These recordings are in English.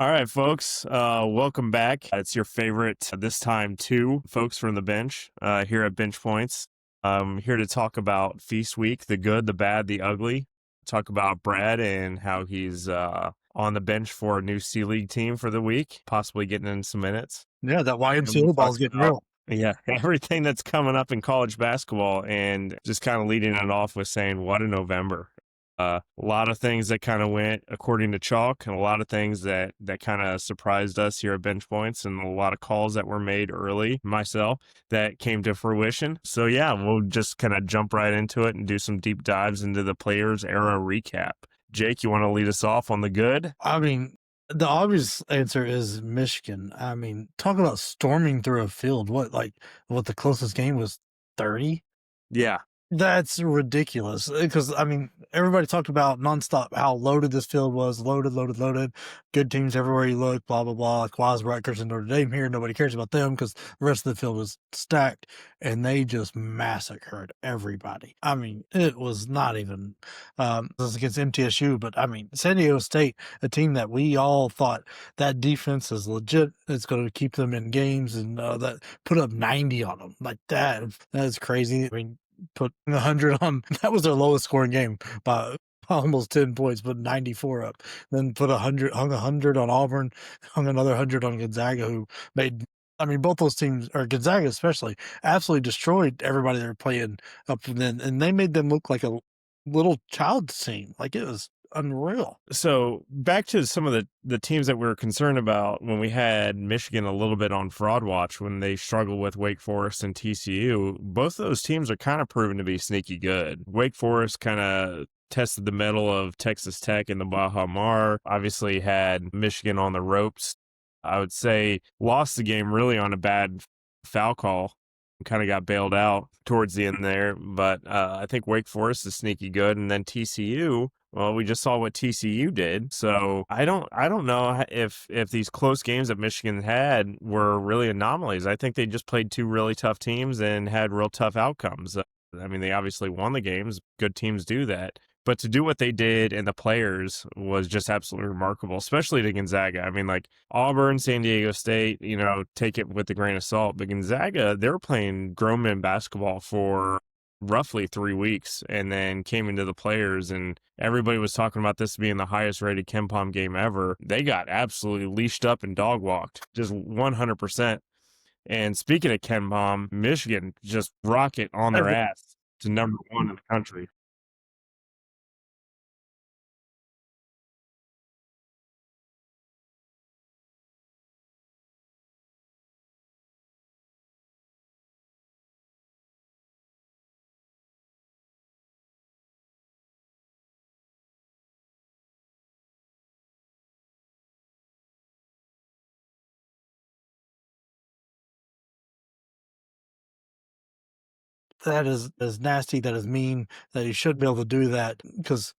All right, folks. Welcome back. It's your favorite, this time, two folks from the bench here at Bench Points. Here to talk about Feast Week, the good, the bad, the ugly. Talk about Brad and how he's on the bench for a new C League team for the week, possibly getting in some minutes. Yeah, that And we'll YMCA talk ball's getting about, real. yeah, everything that's coming up in college basketball and just kind of leading it off with saying, what a November. A lot of things that kind of went according to chalk, and a lot of things that kind of surprised us here at Bench Points, and a lot of calls that were made early myself that came to fruition. So yeah, we'll just kind of jump right into it and do some deep dives into the players era recap. Jake, you want to lead us off on the good? I mean, the obvious answer is Michigan. I mean, talk about storming through a field. What the closest game was 30? Yeah. That's ridiculous because, I mean, everybody talked about nonstop how loaded this field was, loaded, good teams everywhere you look, blah, blah, blah, like Rutgers and Notre Dame here. Nobody cares about them because the rest of the field was stacked, and they just massacred everybody. I mean, it was not even this is against MTSU, but I mean, San Diego State, a team that we all thought that defense is legit, it's going to keep them in games, and that put up 90 on them like that. That is crazy. I mean, put 100 on. That was their lowest scoring game by almost 10 points, put 94 up. Then put 100, hung 100 on Auburn, hung another 100 on Gonzaga, who made. I mean, both those teams, or Gonzaga especially, absolutely destroyed everybody they were playing up then, and they made them look like a little child team. Like it was unreal. So back to some of the teams that we were concerned about when we had Michigan a little bit on fraud watch when they struggled with Wake Forest and TCU. Both of those teams are kind of proven to be sneaky good. Wake Forest kind of tested the mettle of Texas Tech in the Baja Mar, obviously had Michigan on the ropes. I would say lost the game really on a bad foul call. Kind of got bailed out towards the end there, but I think Wake Forest is sneaky good, and then TCU. Well, we just saw what TCU did, so I don't know if these close games that Michigan had were really anomalies. I think they just played two really tough teams and had real tough outcomes. I mean, they obviously won the games. Good teams do that. But to do what they did and the players was just absolutely remarkable, especially to Gonzaga. I mean, like Auburn, San Diego State, take it with a grain of salt. But Gonzaga, they were playing grown men basketball for roughly 3 weeks and then came into the players, and everybody was talking about this being the highest rated KenPom game ever. They got absolutely leashed up and dog walked, just 100%. And speaking of KenPom, Michigan just rocket on their ass to number one in the country. That is nasty. That is mean. That you should be able to do that because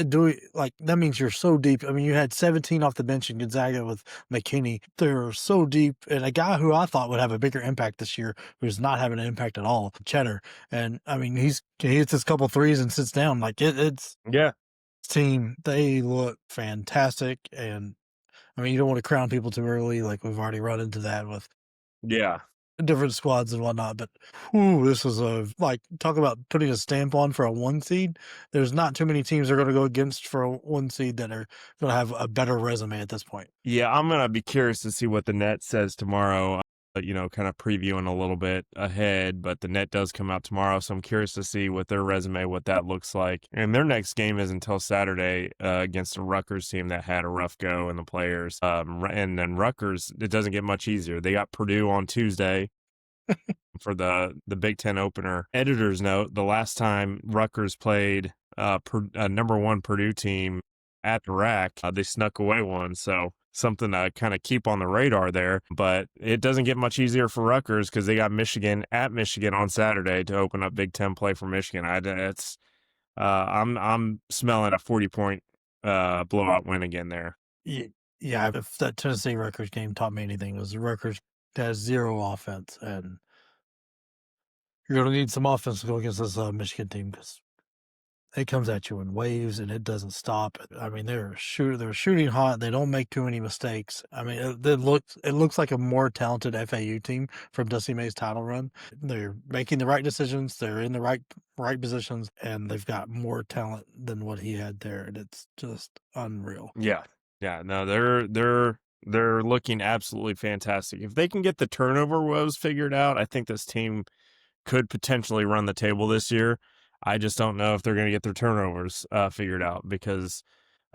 do we like that means you're so deep. I mean, you had 17 off the bench in Gonzaga with McKinney. They're so deep, and a guy who I thought would have a bigger impact this year, who's not having an impact at all, Cheddar. And I mean, he hits his couple threes and sits down. Like it's Yeah. team. They look fantastic, and I mean, you don't want to crown people too early. Like we've already run into that with Yeah. different squads and whatnot, but this was talk about putting a stamp on for a 1 seed. There's not too many teams they're going to go against for a 1 seed that are going to have a better resume at this point. Yeah, I'm going to be curious to see what the net says tomorrow. Kind of previewing a little bit ahead, but the net does come out tomorrow, so I'm curious to see what their resume, what that looks like. And their next game is until Saturday against a Rutgers team that had a rough go in the players. And then Rutgers, it doesn't get much easier. They got Purdue on Tuesday for the Big Ten opener. Editor's note: the last time Rutgers played a number one Purdue team at the rack, they snuck away one. So something to kind of keep on the radar there. But it doesn't get much easier for Rutgers because they got Michigan at Michigan on Saturday to open up Big Ten play for Michigan. I'm smelling a 40-point blowout win again there. Yeah, if that Tennessee Rutgers game taught me anything, it was Rutgers has zero offense, and you're going to need some offense to go against this Michigan team because it comes at you in waves and it doesn't stop. I mean, they're shooting hot. They don't make too many mistakes. I mean, it looks like a more talented FAU team from Dusty May's title run. They're making the right decisions. They're in the right positions, and they've got more talent than what he had there, and it's just unreal. Yeah. Yeah. No, they're looking absolutely fantastic. If they can get the turnover woes figured out, I think this team could potentially run the table this year. I just don't know if they're going to get their turnovers figured out because,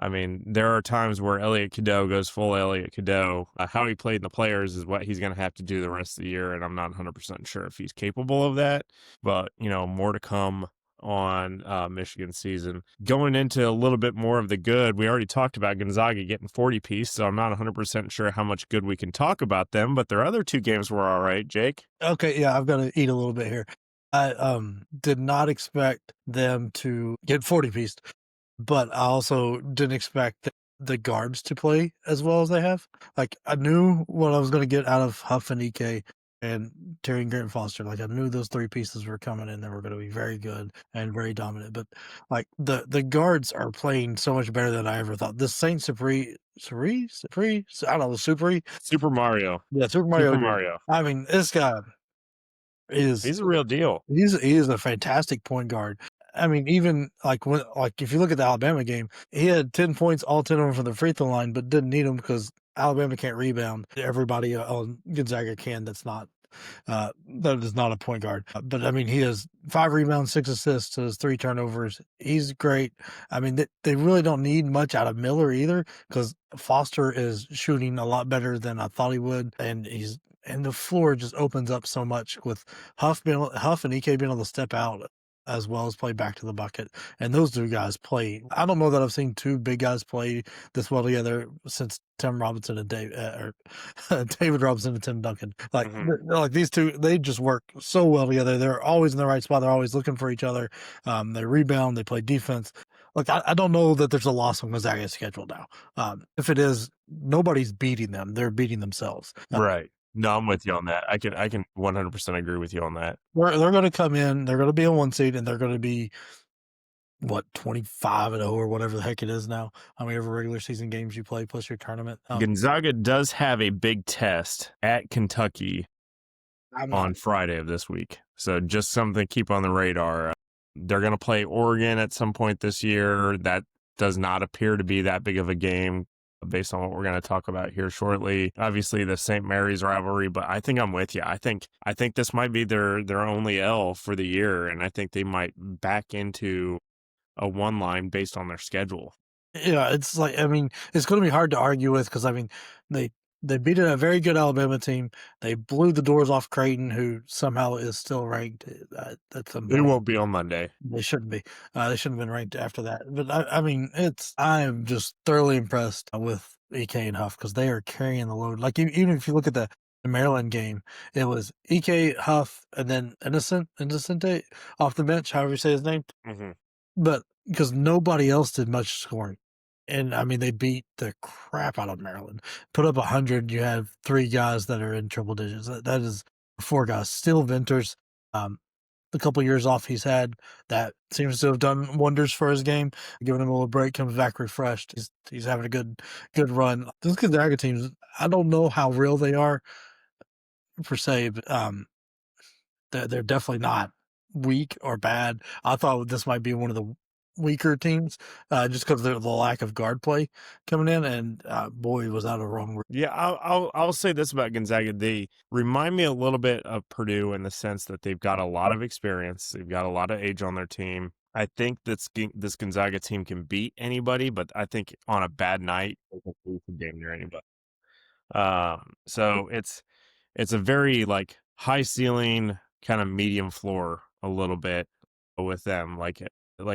I mean, there are times where Elliot Cadeau goes full Elliot Cadeau. How he played in the players is what he's going to have to do the rest of the year, and I'm not 100% sure if he's capable of that. But, more to come on Michigan season. Going into a little bit more of the good, we already talked about Gonzaga getting 40-piece, so I'm not 100% sure how much good we can talk about them, but their other two games were all right, Jake. Okay, yeah, I've got to eat a little bit here. I did not expect them to get 40-piece, but I also didn't expect the guards to play as well as they have. Like, I knew what I was going to get out of Huff and EK and Terry and Grant Foster. Like, I knew those three pieces were coming in. They were going to be very good and very dominant. But, like, the guards are playing so much better than I ever thought. This Saint Supri, I don't know, Supri? Super Mario. Yeah, Super Mario. Super Mario. I mean, this guy He's a real deal. he is a fantastic point guard. I mean, even if you look at the Alabama game, he had 10 points, all 10 of them from the free throw line, but didn't need them because Alabama can't rebound. Everybody on Gonzaga can. That is not a point guard. But I mean, he has 5 rebounds, 6 assists, has 3 turnovers. He's great. I mean, they really don't need much out of Miller either because Foster is shooting a lot better than I thought he would, and the floor just opens up so much with Huff and EK being able to step out as well as play back to the bucket. And those two guys play. I don't know that I've seen two big guys play this well together since Tim Robinson and David Robinson and Tim Duncan. Like these two, they just work so well together. They're always in the right spot. They're always looking for each other. They rebound. They play defense. Look, I don't know that there's a loss on Gonzaga's schedule now. If it is, nobody's beating them. They're beating themselves. Right. No, I'm with you on that. I can 100% agree with you on that. They're going to come in. They're going to be a 1 seed, and they're going to be 25-0 or whatever the heck it is now. How many ever regular season games you play plus your tournament? Gonzaga does have a big test at Kentucky on Friday of this week, so just something to keep on the radar. They're going to play Oregon at some point this year. That does not appear to be that big of a game, based on what we're going to talk about here shortly. Obviously the St. Mary's rivalry, but I think I'm with you. I think this might be their only L for the year, and I think they might back into a 1 line based on their schedule. Yeah, it's like, I mean, it's going to be hard to argue with because, I mean, they beat a very good Alabama team. They blew the doors off Creighton, who somehow is still ranked. They won't be on Monday. They shouldn't be. They shouldn't have been ranked after that. But I mean, I am just thoroughly impressed with EK and Huff because they are carrying the load. Like, even if you look at the Maryland game, it was EK, Huff, and then Innocente off the bench, however you say his name. Mm-hmm. But because nobody else did much scoring. And I mean, they beat the crap out of Maryland. Put up 100. You have 3 guys that are in triple digits. That is 4 guys. Still Venters, the couple years off he's had, that seems to have done wonders for his game. Giving him a little break, comes back refreshed. He's having a good run. Those Gonzaga teams, I don't know how real they are per se, but they're definitely not weak or bad. I thought this might be one of the weaker teams just because of the lack of guard play coming in, and boy, was that a wrong. Yeah, I'll say this about Gonzaga: they remind me a little bit of Purdue in the sense that they've got a lot of experience, they've got a lot of age on their team. I think this Gonzaga team can beat anybody, but I think on a bad night they can lose a game near anybody. So it's a very like high ceiling, kind of medium floor a little bit with them. Like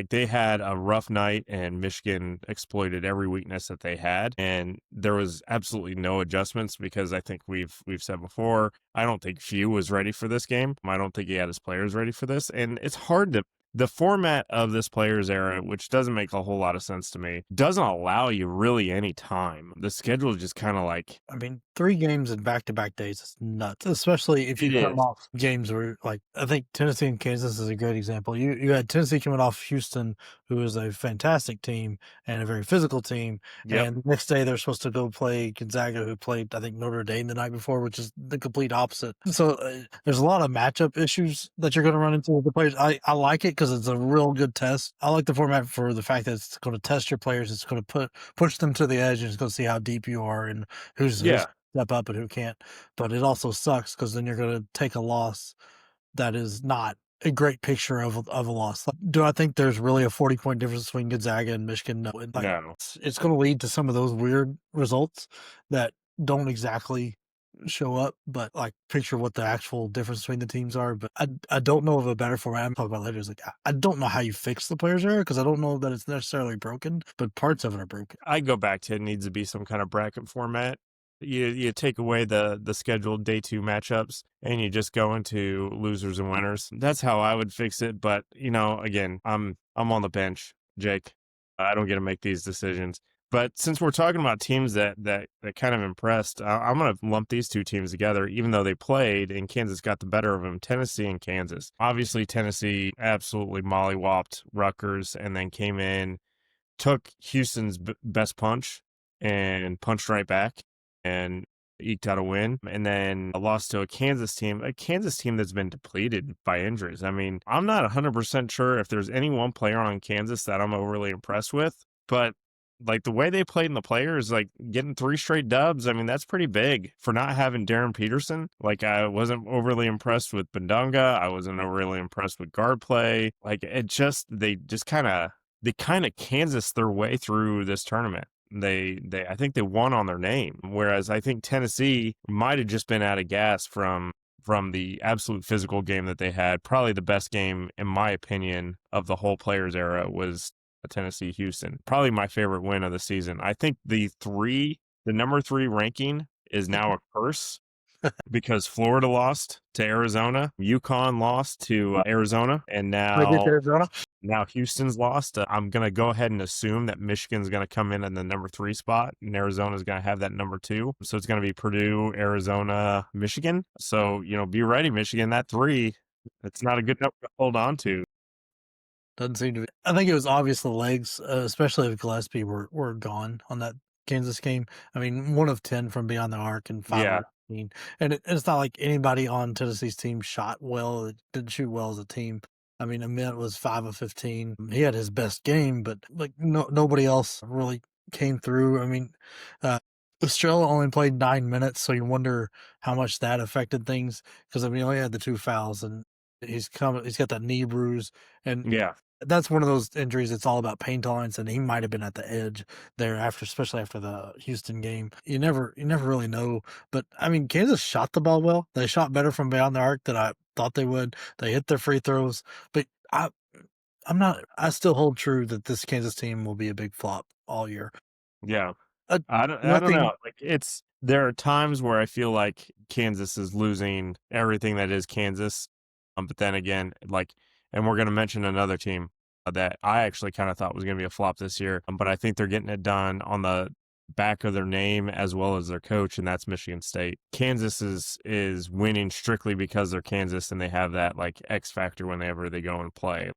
they had a rough night and Michigan exploited every weakness that they had, and there was absolutely no adjustments because I think we've said before, I don't think Few was ready for this game. I don't think he had his players ready for this, and it's hard to the format of this players era, which doesn't make a whole lot of sense to me, doesn't allow you really any time. The schedule is just kind of like, I mean, 3 games in back-to-back days is nuts, especially if you it come is. off games where, like, I think Tennessee and Kansas is a great example. You had Tennessee coming off Houston, who is a fantastic team and a very physical team, Yep. and the next day they're supposed to go play Gonzaga, who played, I think, Notre Dame the night before, which is the complete opposite. So, there's a lot of matchup issues that you're gonna run into with the players. I like it because it's a real good test. I like the format for the fact that it's gonna test your players, it's gonna push them to the edge, and it's gonna see how deep you are and who's Yeah. step up and who can't. But it also sucks because then you're going to take a loss that is not a great picture of a loss. Like, do I think there's really a 40-point difference between Gonzaga and Michigan? No. And, like, No. it's going to lead to some of those weird results that don't exactly show up, but like picture what the actual difference between the teams are. But I don't know of a better format. I'm talking about later. Is like I don't know how you fix the players error because I don't know that it's necessarily broken, but parts of it are broken. I go back to it needs to be some kind of bracket format. You take away the scheduled day 2 matchups and you just go into losers and winners. That's how I would fix it. But again, I'm on the bench, Jake. I don't get to make these decisions. But since we're talking about teams that kind of impressed, I'm going to lump these 2 teams together, even though they played and Kansas got the better of them. Tennessee and Kansas. Obviously, Tennessee absolutely mollywopped Rutgers and then came in, took Houston's best punch and punched right back and eked out a win. And then a loss to a Kansas team that's been depleted by injuries. I mean, I'm not 100% sure if there's any one player on Kansas that I'm overly impressed with, but like the way they played in the players, like getting 3 straight dubs, I mean, that's pretty big for not having Darren Peterson. Like, I wasn't overly impressed with Bandunga. I wasn't overly impressed with guard play. Like, they kind of Kansas their way through this tournament. I think they won on their name, whereas I think Tennessee might have just been out of gas from the absolute physical game that they had. Probably the best game, in my opinion, of the whole players era was Tennessee Houston. Probably my favorite win of the season. I think the number 3 ranking is now a curse because Florida lost to Arizona, UConn lost to Arizona, and Like it's Arizona. now Houston's lost. I'm going to go ahead and assume that Michigan's going to come in the number 3 spot, and Arizona's going to have that number 2. So it's going to be Purdue, Arizona, Michigan. So, be ready, Michigan. That 3, it's not a good number to hold on to. Doesn't seem to be. I think it was obvious the legs, especially if Gillespie were gone on that Kansas game. I mean, 1 of 10 from beyond the arc and 5 Yeah. of 15. And it's not like anybody on Tennessee's team shot well. It didn't shoot well as a team. I mean, Amit was 5 of 15. He had his best game, but like nobody else really came through. I mean, Estrella only played 9 minutes, so you wonder how much that affected things. Because I mean, he only had the 2 fouls, and he's got that knee bruise, and Yeah. that's one of those injuries. It's all about pain tolerance, and he might have been at the edge there especially after the Houston game. You never really know. But I mean, Kansas shot the ball well. They shot better from beyond the arc than I thought they would. They hit their free throws, but I still hold true that this Kansas team will be a big flop all year. Yeah. Uh, I don't nothing. know. Like, there are times where I feel like Kansas is losing everything that is Kansas. But then again, and we're going to mention another team that I actually kind of thought was going to be a flop this year, but I think they're getting it done on the back of their name as well as their coach, and that's Michigan State. Kansas is winning strictly because they're Kansas, and they have that like X factor whenever they go and play.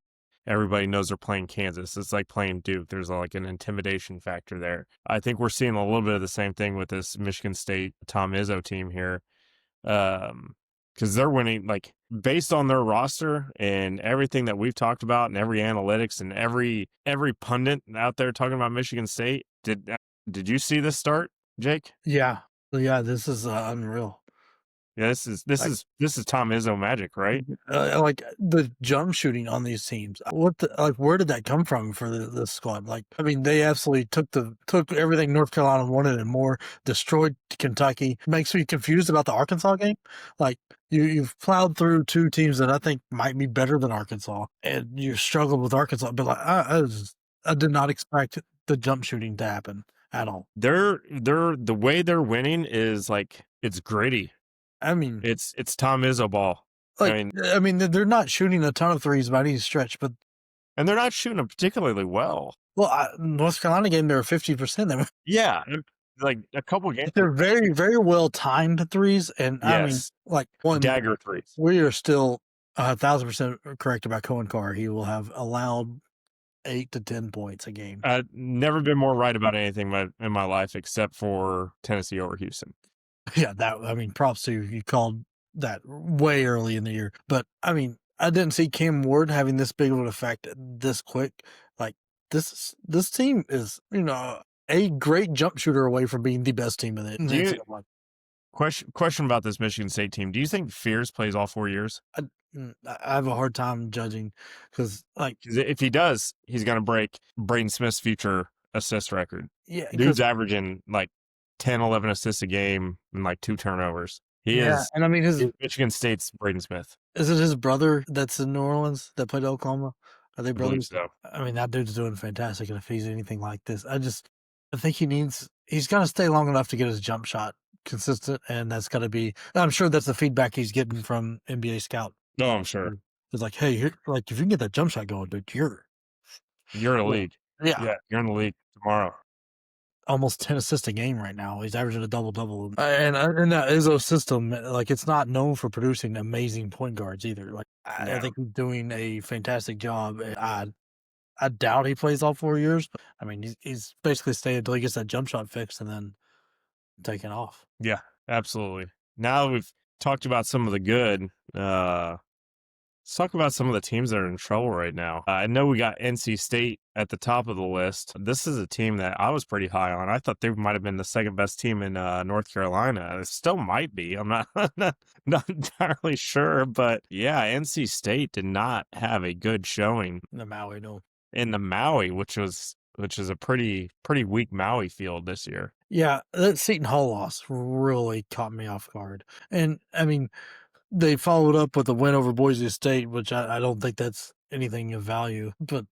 Everybody knows they're playing Kansas. It's like playing Duke. There's like an intimidation factor there. I think we're seeing a little bit of the same thing with this Michigan State Tom Izzo team here. Because they're winning, like, based on their roster and everything that we've talked about and every analytics and every pundit out there talking about Michigan State. Did you see this start, Jake? Yeah, this is unreal. Yeah, this is Tom Izzo magic, right? Like the jump shooting on these teams. Where did that come from for this squad? Like, I mean, they absolutely took everything North Carolina wanted and more, destroyed Kentucky. Makes me confused about the Arkansas game. Like, you've plowed through 2 teams that I think might be better than Arkansas, and you struggled with Arkansas. But like, I did not expect the jump shooting to happen at all. The way they're winning is like, it's gritty. I mean, It's Tom Izzo ball. like, I mean, they're not shooting a ton of threes by any stretch, but and they're not shooting it particularly well. Well, North Carolina game, they were 50%. Yeah, like a couple games. They're very, very well timed threes, and I mean, Yes, like one dagger threes. we are still 1,000% correct about Cohen Carr. He will have allowed 8 to 10 points a game. I've never been more right about anything in my life except for Tennessee over Houston. Yeah, props to you. You called that way early in the year. But I mean, I didn't see Cam Ward having this big of an effect this quick. Like this team is, a great jump shooter away from being the best team in the NCAA. Question about this Michigan State team. Do you think Fears plays all 4 years? I have a hard time judging because, if he does, he's going to break Braden Smith's future assist record. Yeah, dude's averaging like 10, 11 assists a game and like 2 turnovers. He is, and I mean, he's Michigan State's Braden Smith. Is it his brother that's in New Orleans that played Oklahoma? Are they brothers? So. I mean, that dude's doing fantastic, and if he's anything like this, I think he's got to stay long enough to get his jump shot consistent, and that's got to be. I'm sure that's the feedback he's getting from NBA Scout. No, I'm sure. It's like, hey, if you can get that jump shot going, dude, you're in the league. Yeah, you're in the league tomorrow. Almost 10 assists a game right now. He's averaging a double-double. And that Izzo system, like, it's not known for producing amazing point guards either. Like, I think he's doing a fantastic job. I doubt he plays all 4 years. But, I mean, he's basically staying until he gets that jump shot fixed and then taking off. Yeah, absolutely. Now we've talked about some of the good. Let's talk about some of the teams that are in trouble right now. I know we got NC State at the top of the list. This is a team that I was pretty high on. I thought they might have been the second best team in North Carolina. It still might be. I'm not entirely sure, but yeah, NC State did not have a good showing in the Maui, which is a pretty weak Maui field this year. Yeah, that Seton Hall loss really caught me off guard, and I mean. They followed up with a win over Boise State, which I don't think that's anything of value, but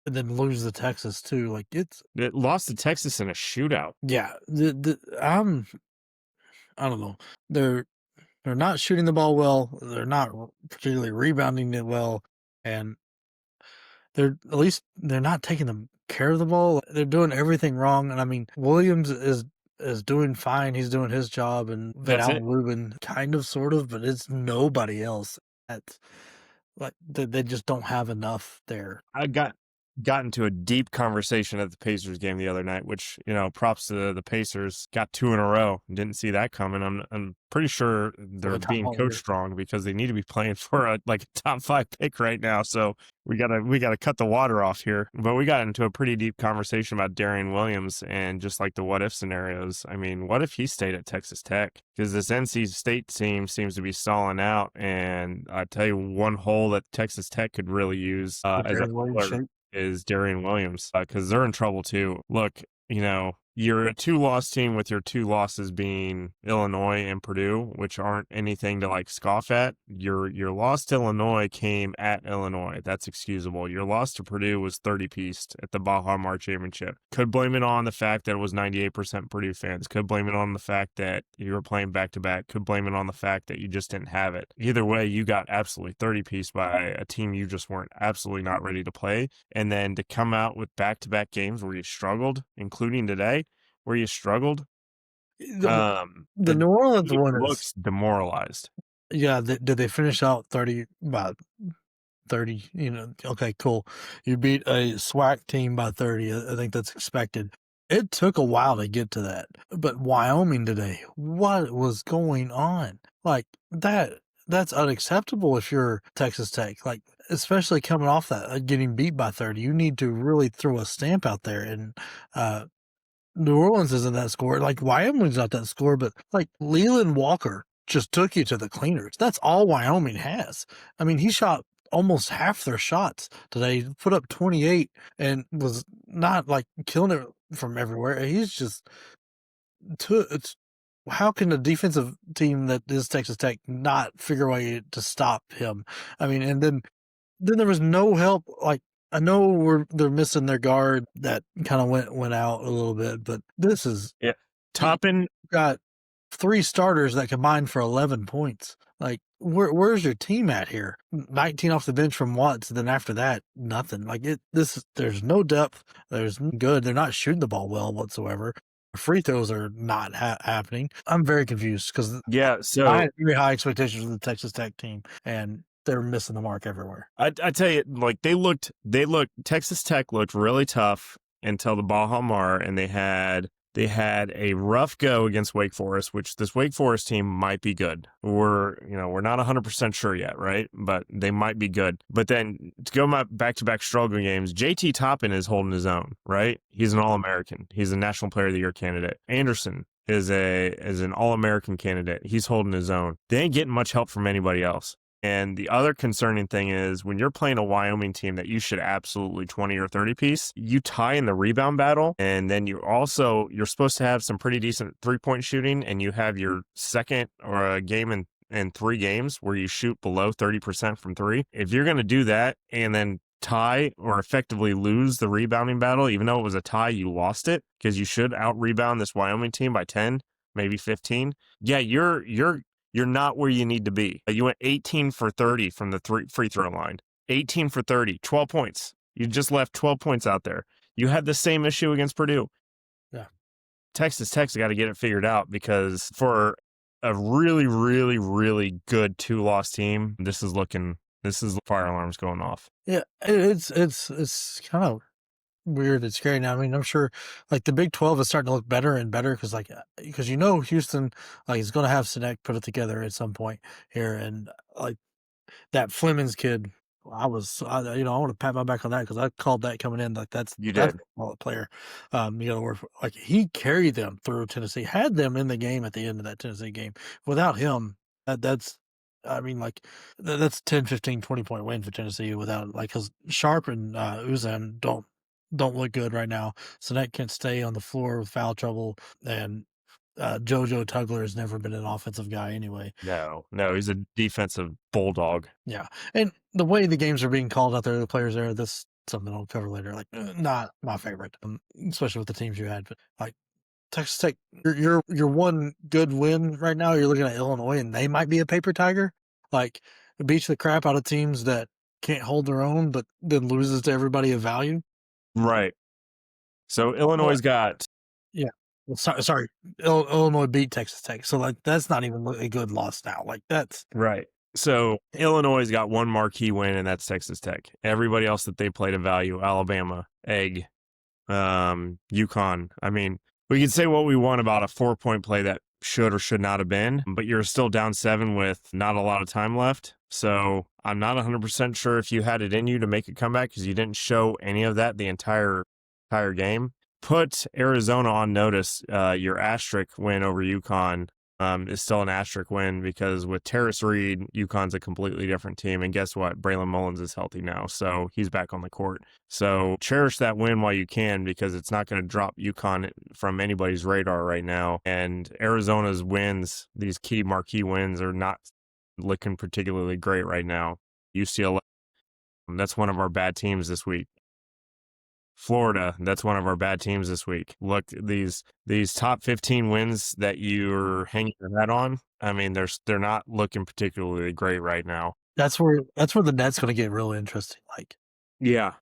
and then lose to Texas too. Like it lost to Texas in a shootout. Yeah, I don't know. They're not shooting the ball well. They're not particularly rebounding it well, and they're not taking care of the ball. They're doing everything wrong, and I mean Williams is doing fine. He's doing his job, and Van Lubin kind of, sort of, but it's nobody else. That's like they just don't have enough there. I got into a deep conversation at the Pacers game the other night, which, props to the Pacers. Got 2 in a row. Didn't see that coming. I'm pretty sure they're being coached strong because they need to be playing for a top 5 pick right now. So we gotta cut the water off here. But we got into a pretty deep conversation about Darian Williams and just like the what if scenarios. I mean, what if he stayed at Texas Tech? Because this NC State team seems to be stalling out, and I tell you, one hole that Texas Tech could really use as a player is Darian Williams, because they're in trouble too. Look, you're a 2-loss team with your 2 losses being Illinois and Purdue, which aren't anything to scoff at. Your loss to Illinois came at Illinois. That's excusable. Your loss to Purdue was 30-pieced at the Baja Mar Championship. Could blame it on the fact that it was 98% Purdue fans. Could blame it on the fact that you were playing back-to-back. Could blame it on the fact that you just didn't have it. Either way, you got absolutely 30-pieced by a team you just weren't absolutely not ready to play. And then to come out with back-to-back games where you struggled, including today, where you struggled. The New Orleans one looks demoralized. Yeah, did they finish out 30? About 30, okay, cool. You beat a SWAC team by 30. I think that's expected. It took a while to get to that. But Wyoming today, what was going on? Like, that's unacceptable if you're Texas Tech. Like, especially coming off that, getting beat by 30. You need to really throw a stamp out there. And New Orleans isn't that score. Like, Wyoming's not that score, but Leland Walker just took you to the cleaners. That's all Wyoming has. I mean, he shot almost half their shots today, put up 28, and was not killing it from everywhere. He's just how can a defensive team that is Texas Tech not figure a way to stop him? I mean, and then there was no help. I know they're missing their guard that kind of went out a little bit, but this is Toppin got 3 starters that combined for 11 points. Like, where's your team at here? 19 off the bench from Watts, then after that, nothing. Like there's no depth. There's good. They're not shooting the ball well whatsoever. Free throws are not happening. I'm very confused because Yeah, I so had very high expectations of the Texas Tech team, and they're missing the mark everywhere. I tell you, like Texas Tech looked really tough until the Baja Mar, and they had a rough go against Wake Forest, which this Wake Forest team might be good. We're not 100% sure yet, right? But they might be good. But then to go my back-to-back struggle games, JT Toppin is holding his own, right? He's an All-American. He's a National Player of the Year candidate. Anderson is an All-American candidate. He's holding his own. They ain't getting much help from anybody else. And the other concerning thing is when you're playing a Wyoming team that you should absolutely 20 or 30 piece, you tie in the rebound battle. And then you're supposed to have some pretty decent 3-point shooting. And you have your second or a game in 3 games where you shoot below 30% from 3. If you're going to do that and then tie or effectively lose the rebounding battle, even though it was a tie, you lost it because you should out rebound this Wyoming team by 10, maybe 15. Yeah, you're not where you need to be. You went 18 for 30 from the free throw line. 18 for 30, 12 points. You just left 12 points out there. You had the same issue against Purdue. Yeah. Texas Tech's got to get it figured out because for a really, really, really good 2-loss team, this is fire alarms going off. Yeah, it's kind of weird. It's scary now. I mean, I'm sure like the Big 12 is starting to look better and better because Houston is going to have Sinek put it together at some point here, and like that Flemings kid, I want to pat my back on that because I called that coming in. Like that's a solid player. Where like he carried them through Tennessee, had them in the game at the end of that Tennessee game. Without him, that's 10, 15, 20-point win for Tennessee without because Sharp and Uzan don't look good right now. Sinek can't stay on the floor with foul trouble, and JoJo Tugler has never been an offensive guy anyway. No, he's a defensive bulldog. Yeah, and the way the games are being called out there, the players there, this is something I'll cover later. Like, not my favorite, especially with the teams you had. But like Texas Tech, your one good win right now. You're looking at Illinois, and they might be a paper tiger. Like, it beats the crap out of teams that can't hold their own, but then loses to everybody of value. Right. So Illinois got. Yeah. Well, sorry. Illinois beat Texas Tech. So like that's not even a good loss now. Like that's right. So Illinois got one marquee win, and that's Texas Tech. Everybody else that they played a value: Alabama, Egg, UConn. I mean, we can say what we want about a 4-point play that should or should not have been, but you're still down 7 with not a lot of time left. So I'm not 100% sure if you had it in you to make a comeback because you didn't show any of that the entire game. Put Arizona on notice. Your asterisk win over UConn is still an asterisk win because with Terrace Reed, UConn's a completely different team. And guess what? Braylon Mullins is healthy now, so he's back on the court. So cherish that win while you can because it's not going to drop UConn from anybody's radar right now. And Arizona's wins, these key marquee wins, are not looking particularly great right now. UCLA, that's one of our bad teams this week. Florida, that's one of our bad teams this week. Look, these top 15 wins that you're hanging your hat on, I mean, they're not looking particularly great right now. That's where the net's going to get really interesting. Like, yeah,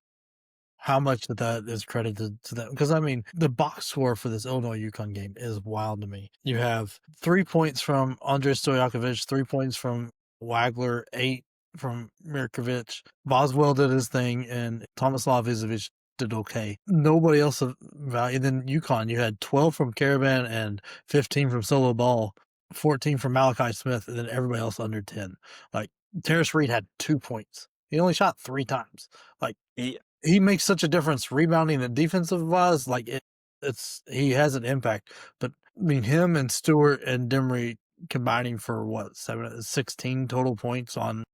how much of that is credited to them? Because I mean, the box score for this Illinois UConn game is wild to me. You have 3 points from Andrej Stojakovic, 3 points from Wagler, 8 from Mirkovic. Boswell did his thing, and Tomislav Izovic did okay. Nobody else of value. Then UConn, you had 12 from Caravan and 15 from Solo Ball, 14 from Malachi Smith, and then everybody else under 10. Like Terrace Reed had 2 points. He only shot 3 times. Like he makes such a difference rebounding and defensive wise. Like he has an impact. But I mean, him and Stewart and Demery combining for 16 total points on.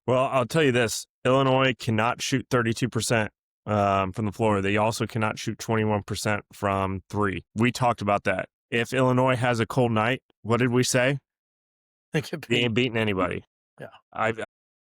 Well, I'll tell you this: Illinois cannot shoot 32%. From the floor. They also cannot shoot 21% from 3. We talked about that. If Illinois has a cold night, what did we say? They ain't beating anybody. Yeah. I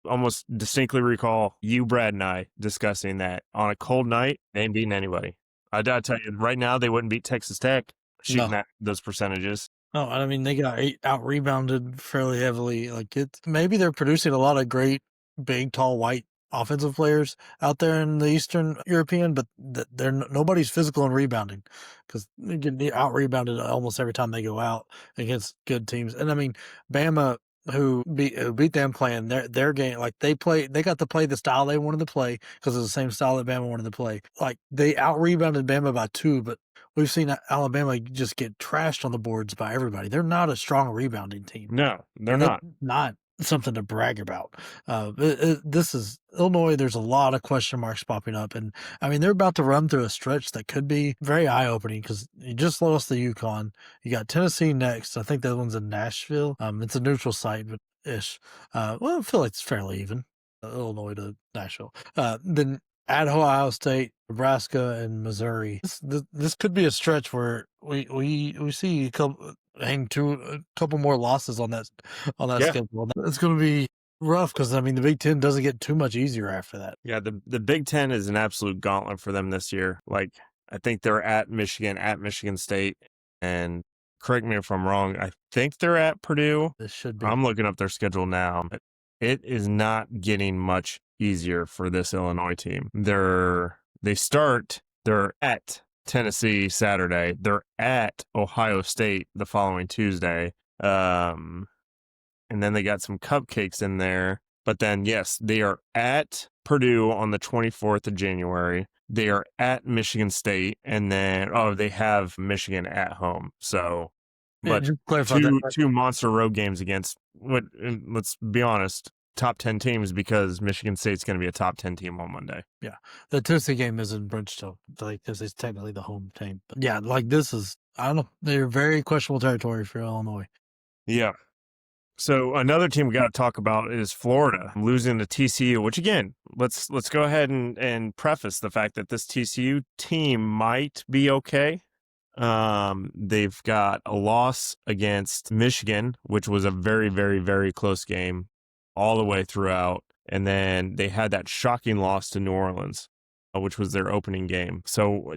almost distinctly recall you, Brad, and I discussing that. On a cold night, they ain't beating anybody. I gotta tell you, right now, they wouldn't beat Texas Tech shooting those percentages. Oh, I mean, they got out rebounded fairly heavily. Like it's maybe they're producing a lot of great, big, tall, white offensive players out there in the Eastern European, but they're nobody's physical and rebounding because they get out rebounded almost every time they go out against good teams. And I mean, Bama, who beat them playing their game, like they got to play the style they wanted to play because it's the same style that Bama wanted to play. Like they out rebounded Bama by 2, but we've seen Alabama just get trashed on the boards by everybody. They're not a strong rebounding team, No, they're and that's not. not something to brag about. This is Illinois. There's a lot of question marks popping up, and I mean they're about to run through a stretch that could be very eye opening because you just lost the UConn. You got Tennessee next. I think that one's in Nashville. It's a neutral site, but ish. Well, I feel like it's fairly even. Illinois to Nashville. Then at Ohio State, Nebraska, and Missouri. This could be a stretch where we see a couple more losses on that Yeah. schedule. It's going to be rough because I mean the Big Ten doesn't get too much easier after that. Yeah, the Big Ten is an absolute gauntlet for them this year. Like, I think they're at Michigan State, and correct me if I'm wrong, I think they're at Purdue. This should be. I'm looking up their schedule now, but it is not getting much easier for this Illinois team. They're at Tennessee Saturday. They're at Ohio State the following Tuesday. And then they got some cupcakes in there. But then, yes, they are at Purdue on the 24th of January. They are at Michigan State, and then they have Michigan at home. So, but just clarify that. two monster road games against let's be honest, top 10 teams, because Michigan State's going to be a top 10 team on Monday. Yeah, the Tennessee game is in Bridgestone. Like this is technically the home team. But yeah, like this is I don't know. They're very questionable territory for Illinois. Yeah. So another team we got to talk about is Florida losing to TCU, which again, let's go ahead and preface the fact that this TCU team might be okay. They've got a loss against Michigan, which was a very, very, very close game all the way throughout. And then they had that shocking loss to New Orleans, which was their opening game. So,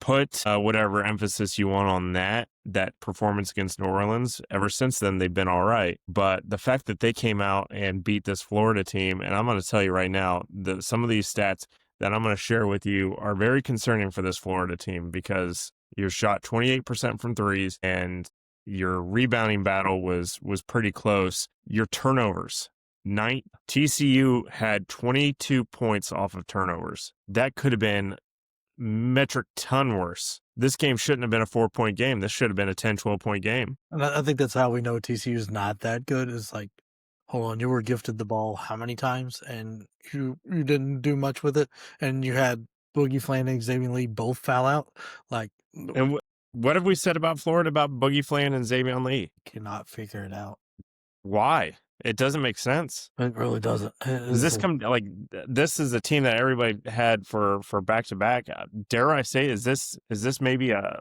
put whatever emphasis you want on that performance against New Orleans. Ever since then, they've been all right. But the fact that they came out and beat this Florida team, and I'm going to tell you right now, some of these stats that I'm going to share with you are very concerning for this Florida team because you shot 28% from threes and your rebounding battle was pretty close. Your turnovers. TCU had 22 points off of turnovers. That could have been metric ton worse. This game shouldn't have been a 4-point game. This should have been a 10, 12-point game. And I think that's how we know TCU is not that good. Is like, hold on, you were gifted the ball how many times and you didn't do much with it, and you had Boogie Flan and Xavier Lee both foul out. Like, and what have we said about Florida about Boogie Flan and Xavier Lee? Cannot figure it out. Why? It doesn't make sense. It really doesn't. Does this come like this is a team that everybody had for back to back? Dare I say, is this maybe a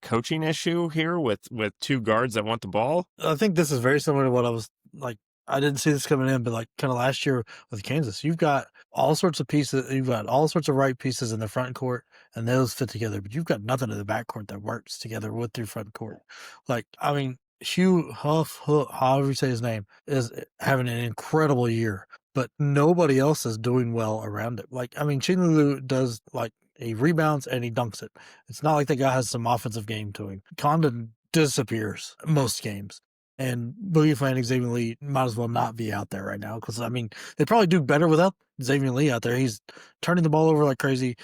coaching issue here with two guards that want the ball? I think this is very similar to what I was like. I didn't see this coming in, but like kind of last year with Kansas, you've got all sorts of pieces. You've got all sorts of right pieces in the front court, and those fit together. But you've got nothing in the back court that works together with your front court. Like, I mean, Hugh Huff, however you say his name, is having an incredible year, but nobody else is doing well around it. Like, I mean, Chinelu does like he rebounds and he dunks it. It's not like the guy has some offensive game to him. Condon disappears most games. And Boogie Flan and Xavier Lee might as well not be out there right now because, I mean, they probably do better without Xavier Lee out there. He's turning the ball over like crazy.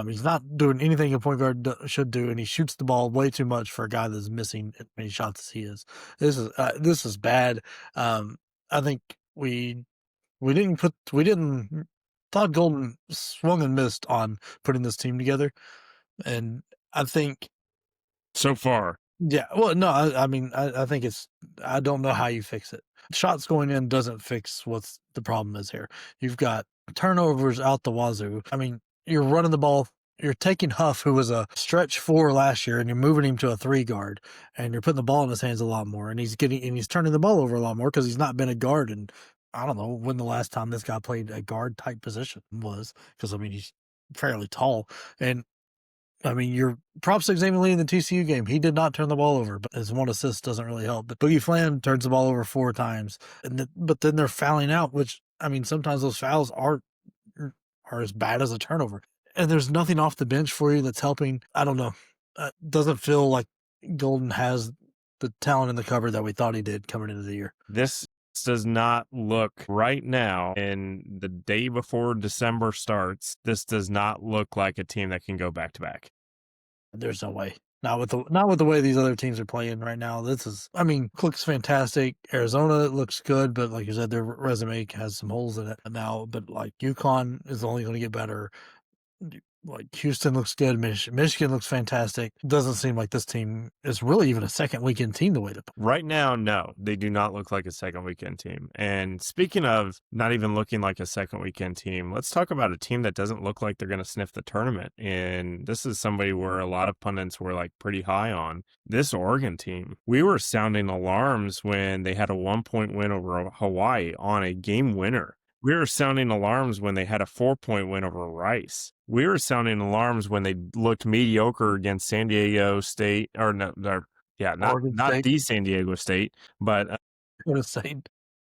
He's not doing anything a point guard should do, and he shoots the ball way too much for a guy that's missing as many shots as he is. This is bad. I think we didn't Todd Golden swung and missed on putting this team together, and I think so far. Yeah, well, no, I mean, I think I don't know how you fix it. Shots going in doesn't fix what's the problem is here. You've got turnovers out the wazoo. I mean, you're running the ball. You're taking Huff, who was a stretch 4 last year, and you're moving him to a 3 guard, and you're putting the ball in his hands a lot more, and he's turning the ball over a lot more because he's not been a guard. And I don't know when the last time this guy played a guard type position was, because I mean he's fairly tall, and I mean, your props to Xavier Lee in the TCU game. He did not turn the ball over, but his one assist doesn't really help. But Boogie Flam turns the ball over 4 times, but then they're fouling out, which I mean, sometimes those fouls are as bad as a turnover, and there's nothing off the bench for you that's helping. I don't know. Doesn't feel like Golden has the talent in the cupboard that we thought he did coming into the year. This does not look right now, in the day before December starts, this does not look like a team that can go back to back. There's no way. Not with the way these other teams are playing right now. This is, I mean, Cook's fantastic. Arizona looks good, but like you said, their resume has some holes in it now. But like UConn is only going to get better. Like Houston looks good. Michigan looks fantastic. Doesn't seem like this team is really even a second weekend team the way to play. Right now, no, they do not look like a second weekend team. And speaking of not even looking like a second weekend team, let's talk about a team that doesn't look like they're going to sniff the tournament. And this is somebody where a lot of pundits were like pretty high on. This Oregon team, we were sounding alarms when they had a 1-point win over Hawaii on a game winner. We were sounding alarms when they had a 4-point win over Rice. We were sounding alarms when they looked mediocre against San Diego State, or no, not the San Diego State, but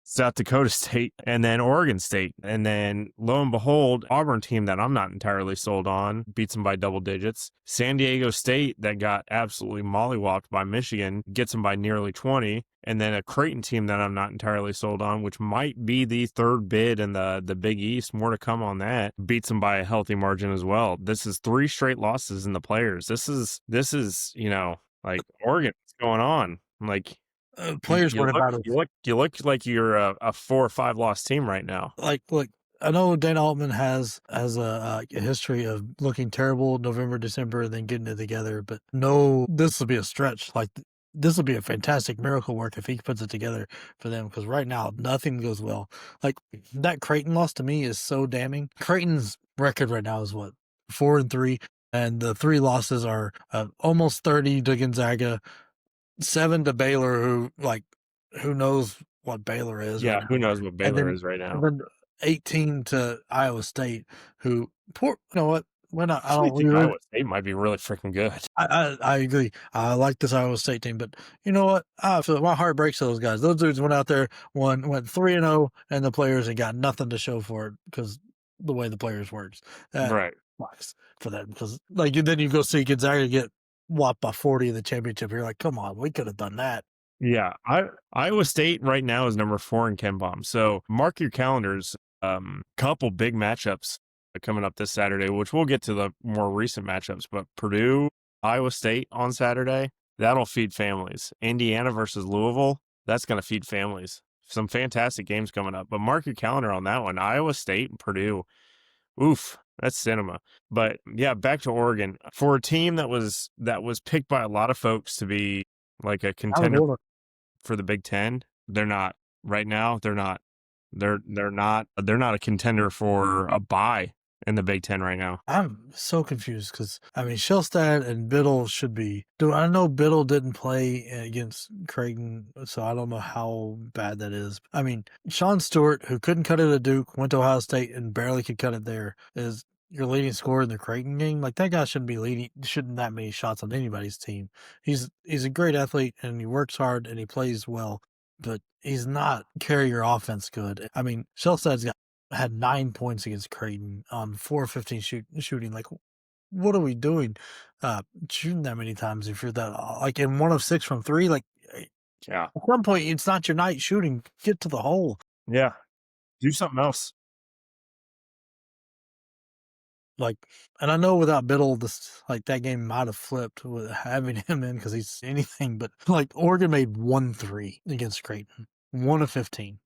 South Dakota State, and then Oregon State. And then lo and behold, Auburn team that I'm not entirely sold on beats them by double digits. San Diego State that got absolutely mollywopped by Michigan gets them by nearly 20. And then a Creighton team that I'm not entirely sold on, which might be the third bid in the Big East, more to come on that, beats them by a healthy margin as well. This is 3 straight losses in the players. This is, like Oregon, what's going on? Like, players weren't about it. You look like you're a 4 or 5 loss team right now. Like, look, I know Dana Altman has a history of looking terrible November, December, and then getting it together. But no, this will be a stretch. Like, this will be a fantastic miracle work if he puts it together for them. Because right now, nothing goes well. Like, that Creighton loss to me is so damning. Creighton's record right now is what, 4-3, and the 3 losses are almost 30 to Gonzaga, 7 to Baylor, who knows what Baylor is. Yeah, right who knows what Baylor is right now. And then 18 to Iowa State, who, you know what? Iowa State might be really freaking good. I agree. I like this Iowa State team, but you know what? I feel my heart breaks for those guys. Those dudes went out there, went 3-0, and the players ain't got nothing to show for it because the way the players works. Right. Sucks for that, because like then you go see Gonzaga get whopped by 40 in the championship. You're like, come on, we could have done that. Yeah, Iowa State right now is number 4 in KenPom. So mark your calendars. Couple big matchups coming up this Saturday, which we'll get to the more recent matchups. But Purdue, Iowa State on Saturday, that'll feed families. Indiana versus Louisville, that's going to feed families. Some fantastic games coming up. But mark your calendar on that one. Iowa State and Purdue. Oof, that's cinema. But yeah, back to Oregon. For a team that was picked by a lot of folks to be like a contender for the Big Ten, they're not. Right now, they're not. They're not a contender for a bye in the Big Ten right now. I'm so confused because, I mean, Shellstad and Biddle should be. I know Biddle didn't play against Creighton, so I don't know how bad that is. I mean, Sean Stewart, who couldn't cut it at Duke, went to Ohio State and barely could cut it there, is your leading scorer in the Creighton game. Like, that guy shouldn't that many shots on anybody's team. He's a great athlete and he works hard and he plays well, but he's not carry your offense good. I mean, Shellstad's had 9 points against Creighton on 4-15 shooting. Like, what are we doing? Shooting that many times if you're that, like, in 1 of 6 from 3, like, yeah. At some point, it's not your night shooting. Get to the hole. Yeah. Do something else. Like, and I know without Biddle, that game might have flipped with having him in because he's anything, but like Oregon made 1 3 against Creighton, 1 of 15.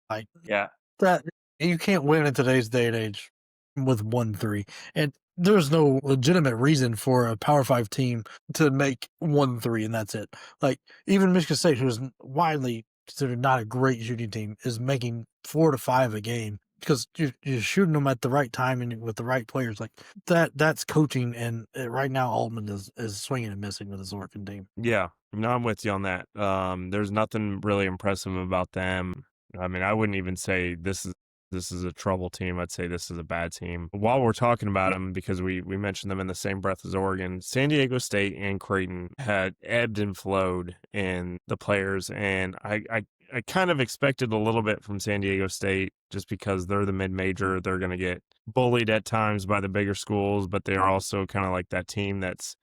Like, yeah, that you can't win in today's day and age with 1 3. And there's no legitimate reason for a Power 5 team to make 1 3 and that's it. Like, even Michigan State, who's widely considered not a great shooting team, is making 4 to 5 a game because you're shooting them at the right time and with the right players. Like, that's coaching, and right now Altman is swinging and missing with his Oregon team. Yeah, no, I'm with you on that. There's nothing really impressive about them. I mean, I wouldn't even say this this is a trouble team. I'd say this is a bad team. While we're talking about them, because we mentioned them in the same breath as Oregon, San Diego State and Creighton had ebbed and flowed in the players, and I kind of expected a little bit from San Diego State just because they're the mid-major. They're going to get bullied at times by the bigger schools, but they're also kind of like that team that's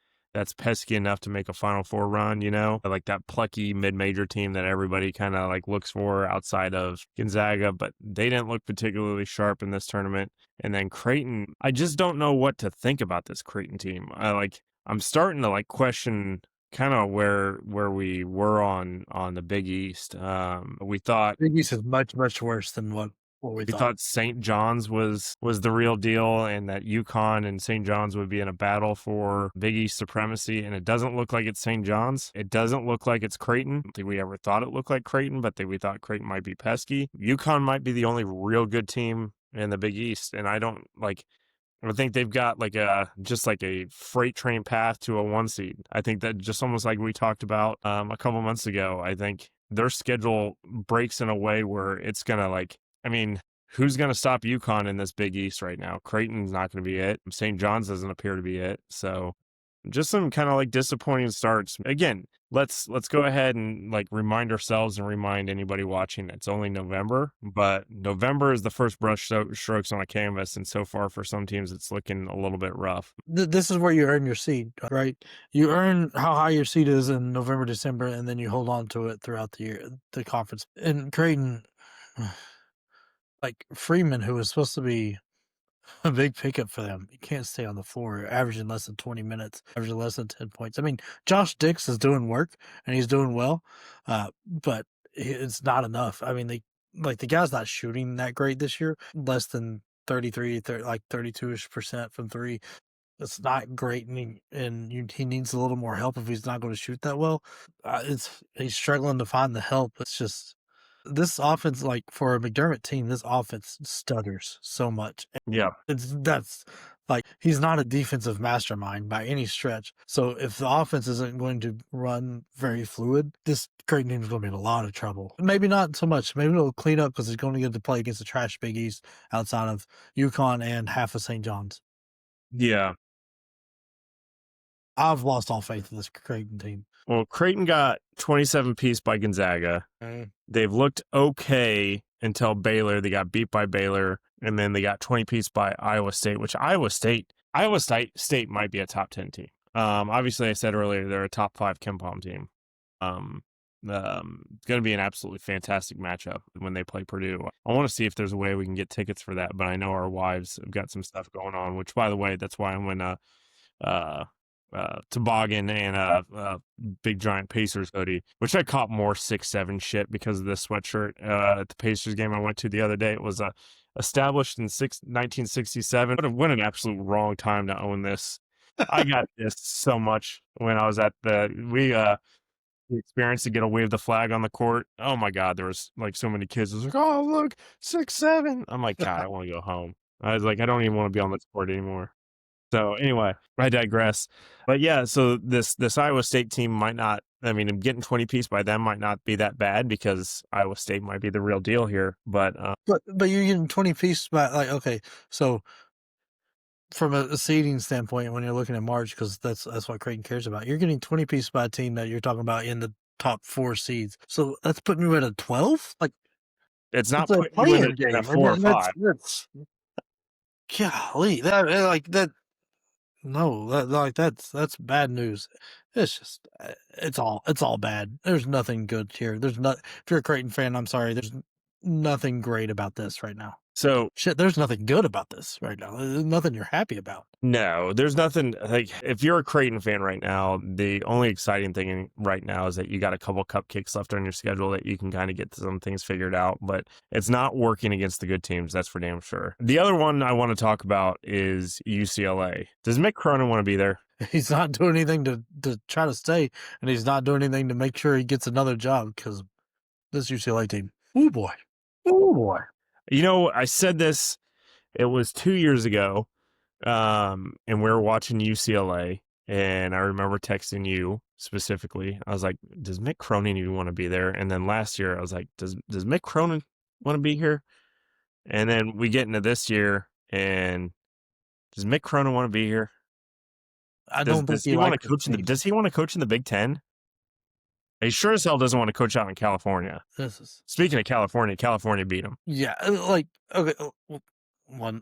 pesky enough to make a Final Four run, like that plucky mid-major team that everybody kind of like looks for outside of Gonzaga, but they didn't look particularly sharp in this tournament. And then Creighton, I just don't know what to think about this Creighton team. I'm starting to like question kind of where we were on the Big East. We thought Big East is much, much worse than what we thought St. John's was the real deal, and that UConn and St. John's would be in a battle for Big East supremacy, and it doesn't look like it's St. John's. It doesn't look like it's Creighton. I don't think we ever thought it looked like Creighton, but we thought Creighton might be pesky. UConn might be the only real good team in the Big East, and I think they've got like a freight train path to a 1 seed. I think that just almost like we talked about a couple months ago, I think their schedule breaks in a way where it's going to who's going to stop UConn in this Big East right now? Creighton's not going to be it. St. John's doesn't appear to be it. So just some kind of like disappointing starts. Again, let's go ahead and like remind ourselves and remind anybody watching it's only November, but November is the first brush strokes on a canvas, and so far for some teams it's looking a little bit rough. This is where you earn your seed, right? You earn how high your seed is in November, December, and then you hold on to it throughout the year, the conference. And Creighton, like Freeman, who was supposed to be a big pickup for them, he can't stay on the floor, averaging less than 20 minutes, averaging less than 10 points. I mean, Josh Dix is doing work and he's doing well, but it's not enough. I mean, the guy's not shooting that great this year, less than 32% from three. It's not great, and he needs a little more help if he's not going to shoot that well. He's struggling to find the help. It's just this offense, like for a McDermott team, this offense stutters so much. Yeah. That's like he's not a defensive mastermind by any stretch. So if the offense isn't going to run very fluid, this Creighton team is going to be in a lot of trouble. Maybe not so much. Maybe it'll clean up because he's going to get to play against the trash Big East outside of UConn and half of St. John's. Yeah. I've lost all faith in this Creighton team. Well, Creighton got 27 piece by Gonzaga. They've looked okay until Baylor. They got beat by Baylor, and then they got 20 piece by Iowa State, which Iowa State State might be a top 10 team. Obviously, I said earlier they're a top 5 KenPom team. It's going to be an absolutely fantastic matchup when they play Purdue. I want to see if there's a way we can get tickets for that, but I know our wives have got some stuff going on, which, by the way, that's why I'm in toboggan and a big giant Pacers hoodie, which I caught more 6'7" shit because of this sweatshirt at the Pacers game I went to the other day. It was established in 1967. What an absolute wrong time to own this. I got this so much when I was at the experience to get a wave the flag on the court. Oh my God, there was like so many kids. It was like, oh look, 6'7". I'm like, God, I want to go home. I was like, I don't even want to be on this court anymore. So anyway, I digress. But yeah, so this Iowa State team might not, getting 20 piece by them might not be that bad because Iowa State might be the real deal here. But you're getting 20 piece by, like, okay, so from a seeding standpoint, when you're looking at March, because that's what Creighton cares about, you're getting 20 piece by a team that you're talking about in the top 4 seeds. So that's putting you at a 12? Like, it's not putting you in a 4 or 5. Golly, that's bad news. It's just it's all bad. There's nothing good here. If you're a Creighton fan, I'm sorry. There's nothing great about this right now. So there's nothing good about this right now. There's nothing you're happy about. No, there's nothing. Like, if you're a Creighton fan right now, the only exciting thing right now is that you got a couple cupcakes left on your schedule that you can kind of get some things figured out, but it's not working against the good teams. That's for damn sure. The other one I want to talk about is UCLA. Does Mick Cronin want to be there? He's not doing anything to try to stay, and he's not doing anything to make sure he gets another job because this UCLA team. Oh boy. I said this, it was 2 years ago, and we were watching UCLA, and I remember texting you specifically. I was like, does Mick Cronin even want to be there? And then last year, I was like, does Mick Cronin want to be here? And then we get into this year, and does Mick Cronin want to be here? I don't think Does he want to coach the team. Does he want to coach in the Big Ten? He sure as hell doesn't want to coach out in California. Speaking of California, California beat him. Yeah, like okay, one.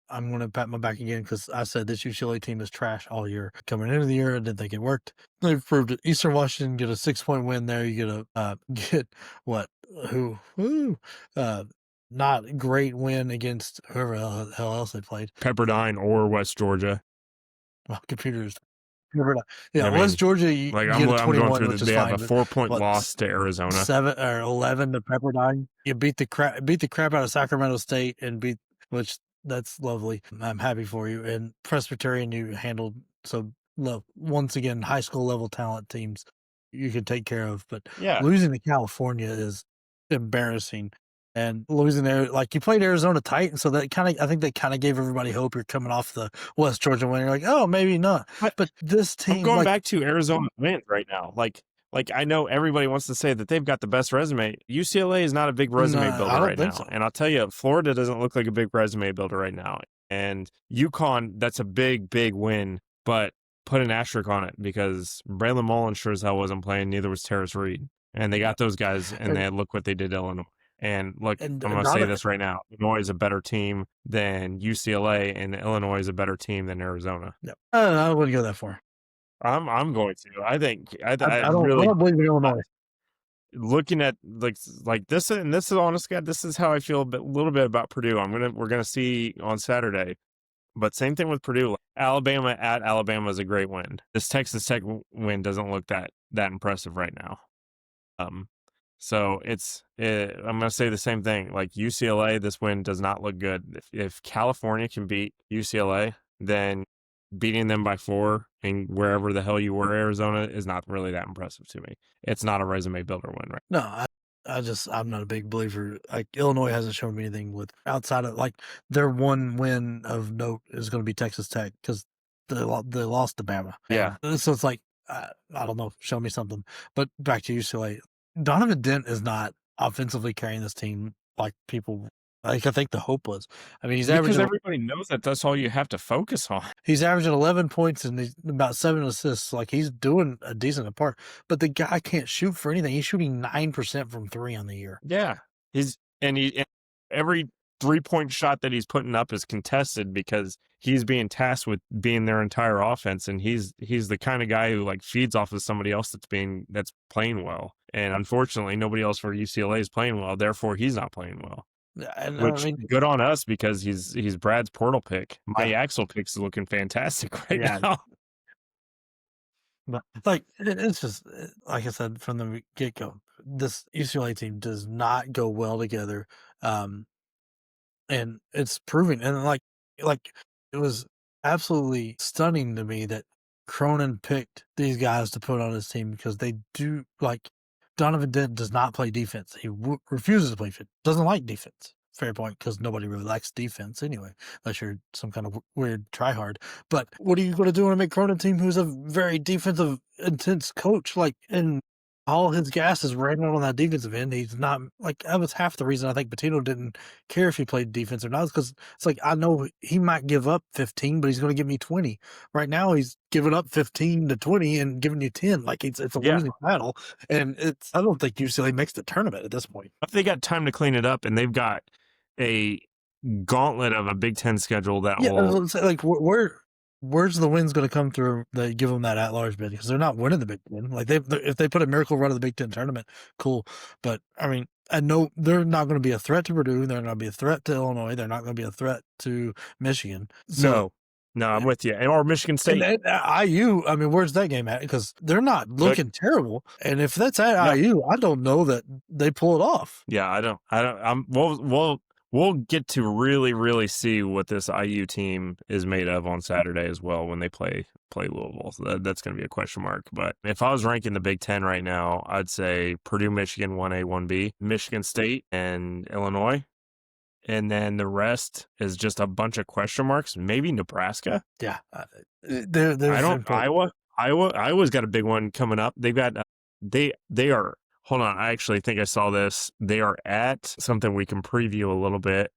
I'm going to pat my back again because I said this UCLA team is trash all year. Coming into the year, I didn't think it worked. They've proved it. Eastern Washington get a 6-point win there. You get what? Not great win against whoever the hell else they played. Pepperdine or West Georgia. Well, computers. Yeah, I mean, West Georgia. You like get a 21, going through which is they fine. have a 4-point loss to Arizona. 7 or 11 to Pepperdine. You beat the crap out of Sacramento State and which that's lovely. I'm happy for you. And Presbyterian, you handled so once again high school level talent teams you can take care of. But losing to California is embarrassing. And losing there, like you played Arizona tight, and so that I think that kind of gave everybody hope. You're coming off the West Georgia win, you're like, oh, maybe not. But this team, I'm going back to Arizona wins right now. Like I know everybody wants to say that they've got the best resume. UCLA is not a big resume builder right now, and I'll tell you, Florida doesn't look like a big resume builder right now. And UConn, that's a big win, but put an asterisk on it because Braylon Mullins sure as hell wasn't playing. Neither was Terrace Reed, and they got those guys, and they look what they did to Illinois. And look, I'm going to say this right now. Illinois is a better team than UCLA, and Illinois is a better team than Arizona. Yep. I wouldn't go that far. I'm going to. I think I don't believe in Illinois. Looking at like this, and this is honest, God, this is how I feel a little bit about Purdue. We're gonna see on Saturday. But same thing with Purdue. Alabama at Alabama is a great win. This Texas Tech win doesn't look that impressive right now. So I'm going to say the same thing. Like UCLA, this win does not look good. If California can beat UCLA, then beating them by 4 and wherever the hell you were, Arizona, is not really that impressive to me. It's not a resume builder win, right? No, I'm not a big believer. Like Illinois hasn't shown me anything with outside of like their one win of note is going to be Texas Tech because they lost to Bama. Yeah. And so it's like, I don't know, show me something. But back to UCLA. Donovan Dent is not offensively carrying this team like people. Like I think the hope was. I mean, he's averaging. Because everybody knows that that's all you have to focus on. He's averaging 11 points and he's about 7 assists. Like he's doing a decent part. But the guy can't shoot for anything. He's shooting 9% from 3 on the year. Yeah, every 3-point shot that he's putting up is contested because he's being tasked with being their entire offense, and he's the kind of guy who like feeds off of somebody else that's playing well. And unfortunately, nobody else for UCLA is playing well. Therefore, he's not playing well. Which good on us because he's Brad's portal pick. My Axel pick is looking fantastic right now. But like it's just like I said from the get go, this UCLA team does not go well together, and it's proving. And like it was absolutely stunning to me that Cronin picked these guys to put on his team because they do like. Donovan Dent does not play defense. He refuses to play defense. Doesn't like defense. Fair point, because nobody really likes defense anyway, unless you're some kind of weird tryhard. But what are you going to do on a Mick Cronin team who's a very defensive, intense coach? Like, and all his gas is right on that defensive end. He's not like that was half the reason I think Pitino didn't care if he played defense or not, because it's like I know he might give up 15, but he's going to give me 20. Right now, he's giving up 15 to 20 and giving you 10. Like it's a losing battle, and I don't think UCLA makes the tournament at this point. If they got time to clean it up, and they've got a gauntlet of a Big Ten schedule that will like where's the wins going to come through that give them that at-large bid? Because they're not winning the Big Ten. Like if they put a miracle run of the Big Ten tournament, cool. But I mean, I know they're not going to be a threat to Purdue. They're not going to be a threat to Illinois. They're not going to be a threat to Michigan. So, no, I'm with you. Or Michigan State. And IU, I mean, where's that game at? Because they're not looking terrible. And if that's at IU, I don't know that they pull it off. Yeah, I don't. We'll get to really, really see what this IU team is made of on Saturday as well when they play Louisville. So that's going to be a question mark. But if I was ranking the Big Ten right now, I'd say Purdue, Michigan, 1A, 1B, Michigan State, and Illinois. And then the rest is just a bunch of question marks. Maybe Nebraska. Yeah. Iowa's got a big one coming up. They've got they are. Hold on, I actually think I saw this. They are at something we can preview a little bit.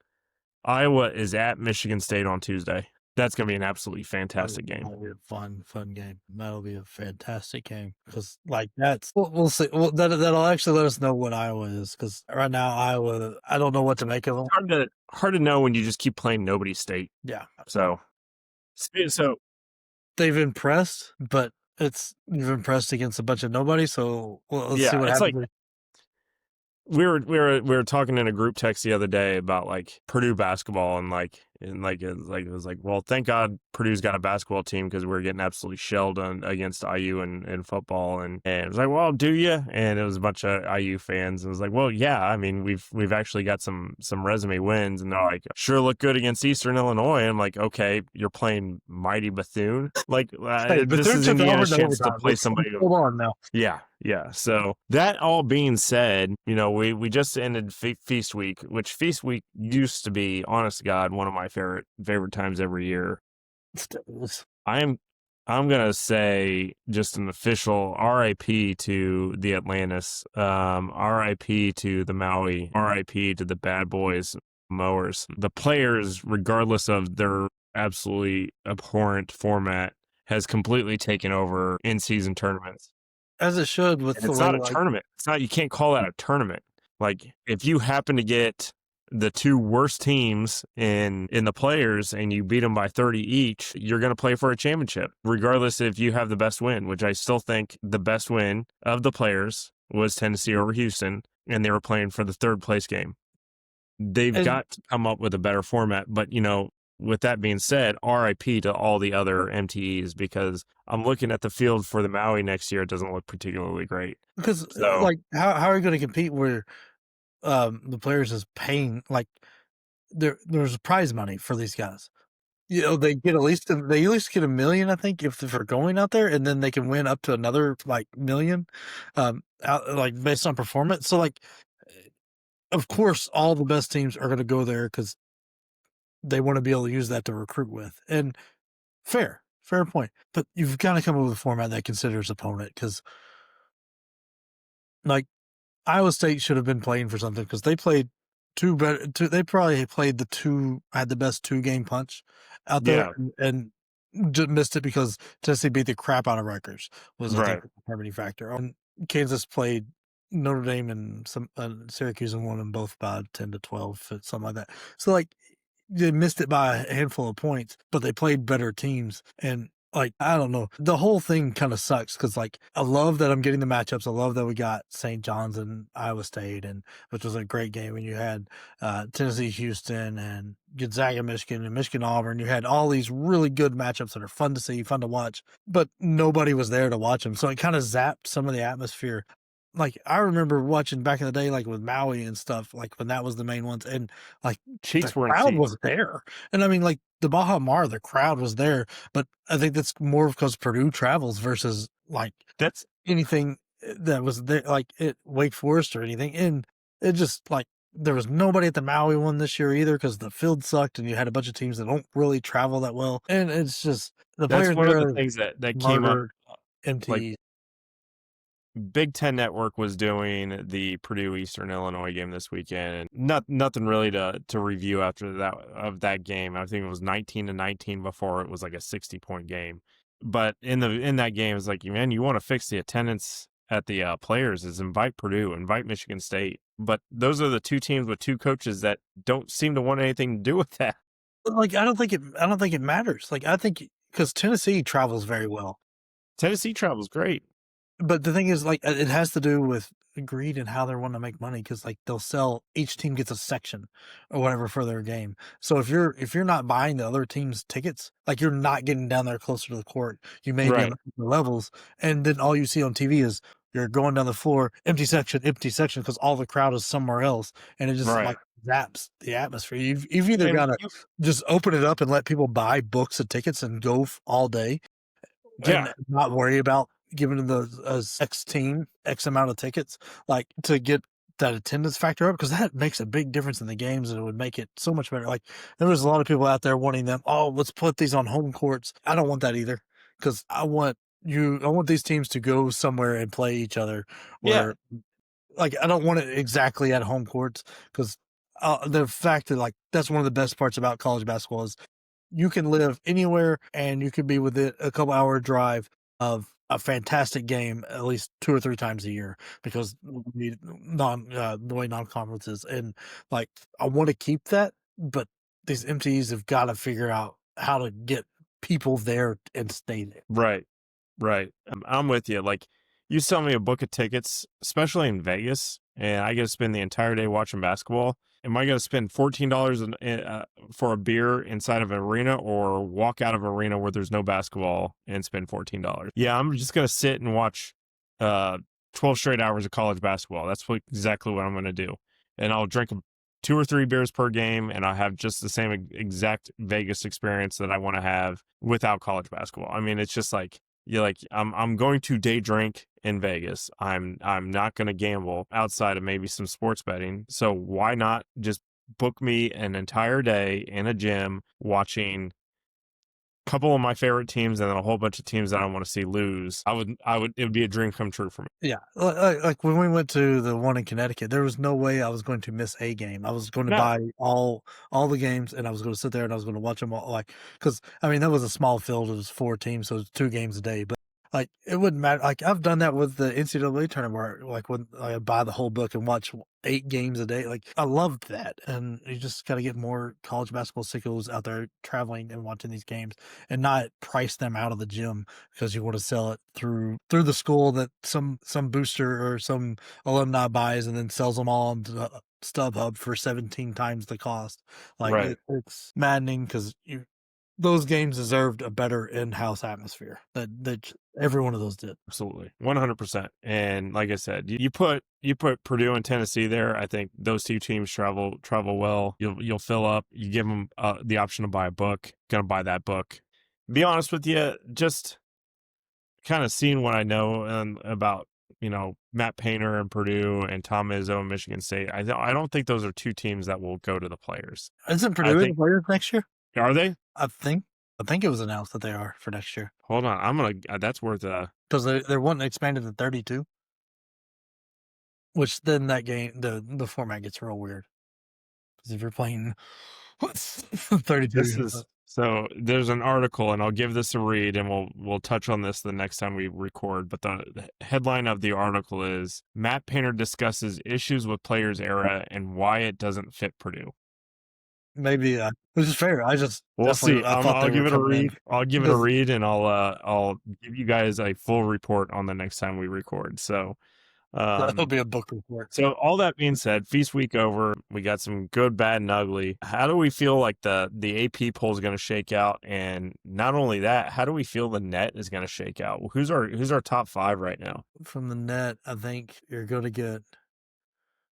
Iowa is at Michigan State on Tuesday. That's going to be an absolutely fantastic game. That'll be a fun game. That'll be a fantastic game because, like, we'll see. Well, that'll actually let us know what Iowa is because right now Iowa, I don't know what to make of them. Hard to know when you just keep playing nobody's state. Yeah. So they've impressed, but you've impressed against a bunch of nobody. So let's see what happens. We were talking in a group text the other day about like Purdue basketball and it was like, well, thank God Purdue's got a basketball team because we're getting absolutely shelled against IU in football, and it was like, well, do you? And it was a bunch of IU fans. And it was like, well, yeah, I mean, we've actually got some resume wins, and they're like, sure, look good against Eastern Illinois. I'm like, okay, you're playing mighty Bethune, like this is Indiana's chance to play somebody. Hold on now. Yeah. So that all being said, we just ended Feast Week, which Feast Week used to be, honest to God, one of my favorite times every year. I'm gonna say just an official RIP to the Atlantis, RIP to the Maui, RIP to the Bad Boys Mowers. The players, regardless of their absolutely abhorrent format, has completely taken over in-season tournaments. As it should. It's not a tournament. It's not. You can't call that a tournament. Like, if you happen to get the two worst teams in the players and you beat them by 30 each, you're going to play for a championship, regardless if you have the best win, which I still think the best win of the players was Tennessee over Houston, and they were playing for the third place game. They've got to come up with a better format, but, with that being said, RIP to all the other MTEs, because I'm looking at the field for the Maui next year. It doesn't look particularly great. Because, how are you going to compete where the players is paying, like, there's prize money for these guys? They get at least get $1 million, I think, if they're going out there, and then they can win up to another $1 million, based on performance. So, of course, all the best teams are going to go there because they want to be able to use that to recruit with. And fair point. But you've got to come up with a format that considers opponent, because Iowa State should have been playing for something because they played they probably had the best 2-game punch out there, and just missed it because Tennessee beat the crap out of Rutgers was I think the determining factor. Kansas played Notre Dame and Syracuse and won them both by 10-12, something like that. So they missed it by a handful of points, but they played better teams. And I don't know. The whole thing kind of sucks because I love that I'm getting the matchups. I love that we got St. John's and Iowa State, which was a great game. And you had Tennessee, Houston, and Gonzaga, Michigan, and Michigan, Auburn. You had all these really good matchups that are fun to see, fun to watch, but nobody was there to watch them. So it kind of zapped some of the atmosphere. I remember watching back in the day, with Maui and stuff, when that was the main ones, and the crowd was there. And I mean, the Baja Mar, the crowd was there, but I think that's more because Purdue travels versus that's anything that was there, at Wake Forest or anything. And it just there was nobody at the Maui one this year either because the field sucked, and you had a bunch of teams that don't really travel that well. And it's just that's one of the things that came up. MTE. Big Ten Network was doing the Purdue Eastern Illinois game this weekend. Nothing really to review after that game. I think it was 19-19 before it was a 60-point game. But in that game, it's man, you want to fix the attendance at the players, is invite Purdue, invite Michigan State. But those are the two teams with two coaches that don't seem to want anything to do with that. I don't think it matters. I think because Tennessee travels very well. Tennessee travels great. But the thing is, it has to do with greed and how they want to make money, because they'll sell, each team gets a section or whatever for their game. So if you're not buying the other team's tickets, you're not getting down there closer to the court. You may be on the levels, and then all you see on TV is you're going down the floor, empty section, because all the crowd is somewhere else, and it just zaps the atmosphere. You've either got to just open it up and let people buy books and tickets and go all day, and not worry about giving the X team X amount of tickets, to get that attendance factor up, because that makes a big difference in the games, and it would make it so much better. There was a lot of people out there wanting them, let's put these on home courts. I don't want that either, because I want these teams to go somewhere and play each other where I don't want it exactly at home courts, because the fact that like that's one of the best parts about college basketball is you can live anywhere and you can be within a couple hour drive of a fantastic game at least 2 or 3 times a year because we the way non-conferences and like I want to keep that, but these MTEs have got to figure out how to get people there and stay there. Right. Right. I'm with you. Like, you sell me a book of tickets, especially in Vegas, and I get to spend the entire day watching basketball. Am I going to spend $14 for a beer inside of an arena or walk out of an arena where there's no basketball and spend $14? Yeah, I'm just going to sit and watch 12 straight hours of college basketball. That's exactly what I'm going to do. And I'll drink 2 or 3 beers per game, and I'll have just the same exact Vegas experience that I want to have without college basketball. I mean, it's just like, you're like, I'm going to day drink in Vegas. I'm not going to gamble outside of maybe some sports betting. So why not just book me an entire day in a gym watching a couple of my favorite teams and then a whole bunch of teams that I want to see lose? It would be a dream come true for me. Yeah, like when we went to the one in Connecticut, there was no way I was going to miss a game. I was going to buy all the games, and I was going to sit there and I was going to watch them all. Like, because I mean that was a small field; it was 4 teams, so it was 2 games a day. But like, it wouldn't matter. Like, I've done that with the NCAA tournament, where like when I buy the whole book and watch 8 games a day. Like, I loved that, and you just got to get more college basketball sickos out there traveling and watching these games, and not price them out of the gym because you want to sell it through the school that some booster or some alumni buys and then sells them all on StubHub for 17 times the cost. Like, Right. it's maddening because those games deserved a better in-house atmosphere. That every one of those did. Absolutely, 100%. And like I said, you put Purdue and Tennessee there. I think those 2 teams travel well. You'll fill up. You give them the option to buy a book. Gonna buy that book. Be honest with you, just kind of seeing what I know about Matt Painter and Purdue and Tom Izzo and Michigan State. I don't think those are 2 teams that will go to the players. Isn't Purdue in the players next year? Are they? I think it was announced that they are for next year. Hold on, I'm gonna. That's worth because they're wanting to expand it to 32, which then that game the format gets real weird. Because if you're playing 32, so there's an article, and I'll give this a read, and we'll touch on this the next time we record. But the headline of the article is Matt Painter discusses issues with players era and why it doesn't fit Purdue. Maybe which is fair. We'll see. I'll give it a read. I'll give it a read, and I'll give you guys a full report on the next time we record. So that'll be a book report. So all that being said, Feast Week over. We got some good, bad, and ugly. How do we feel like the AP poll is going to shake out? And not only that, how do we feel the net is going to shake out? Who's our top 5 right now? From the net, I think you're going to get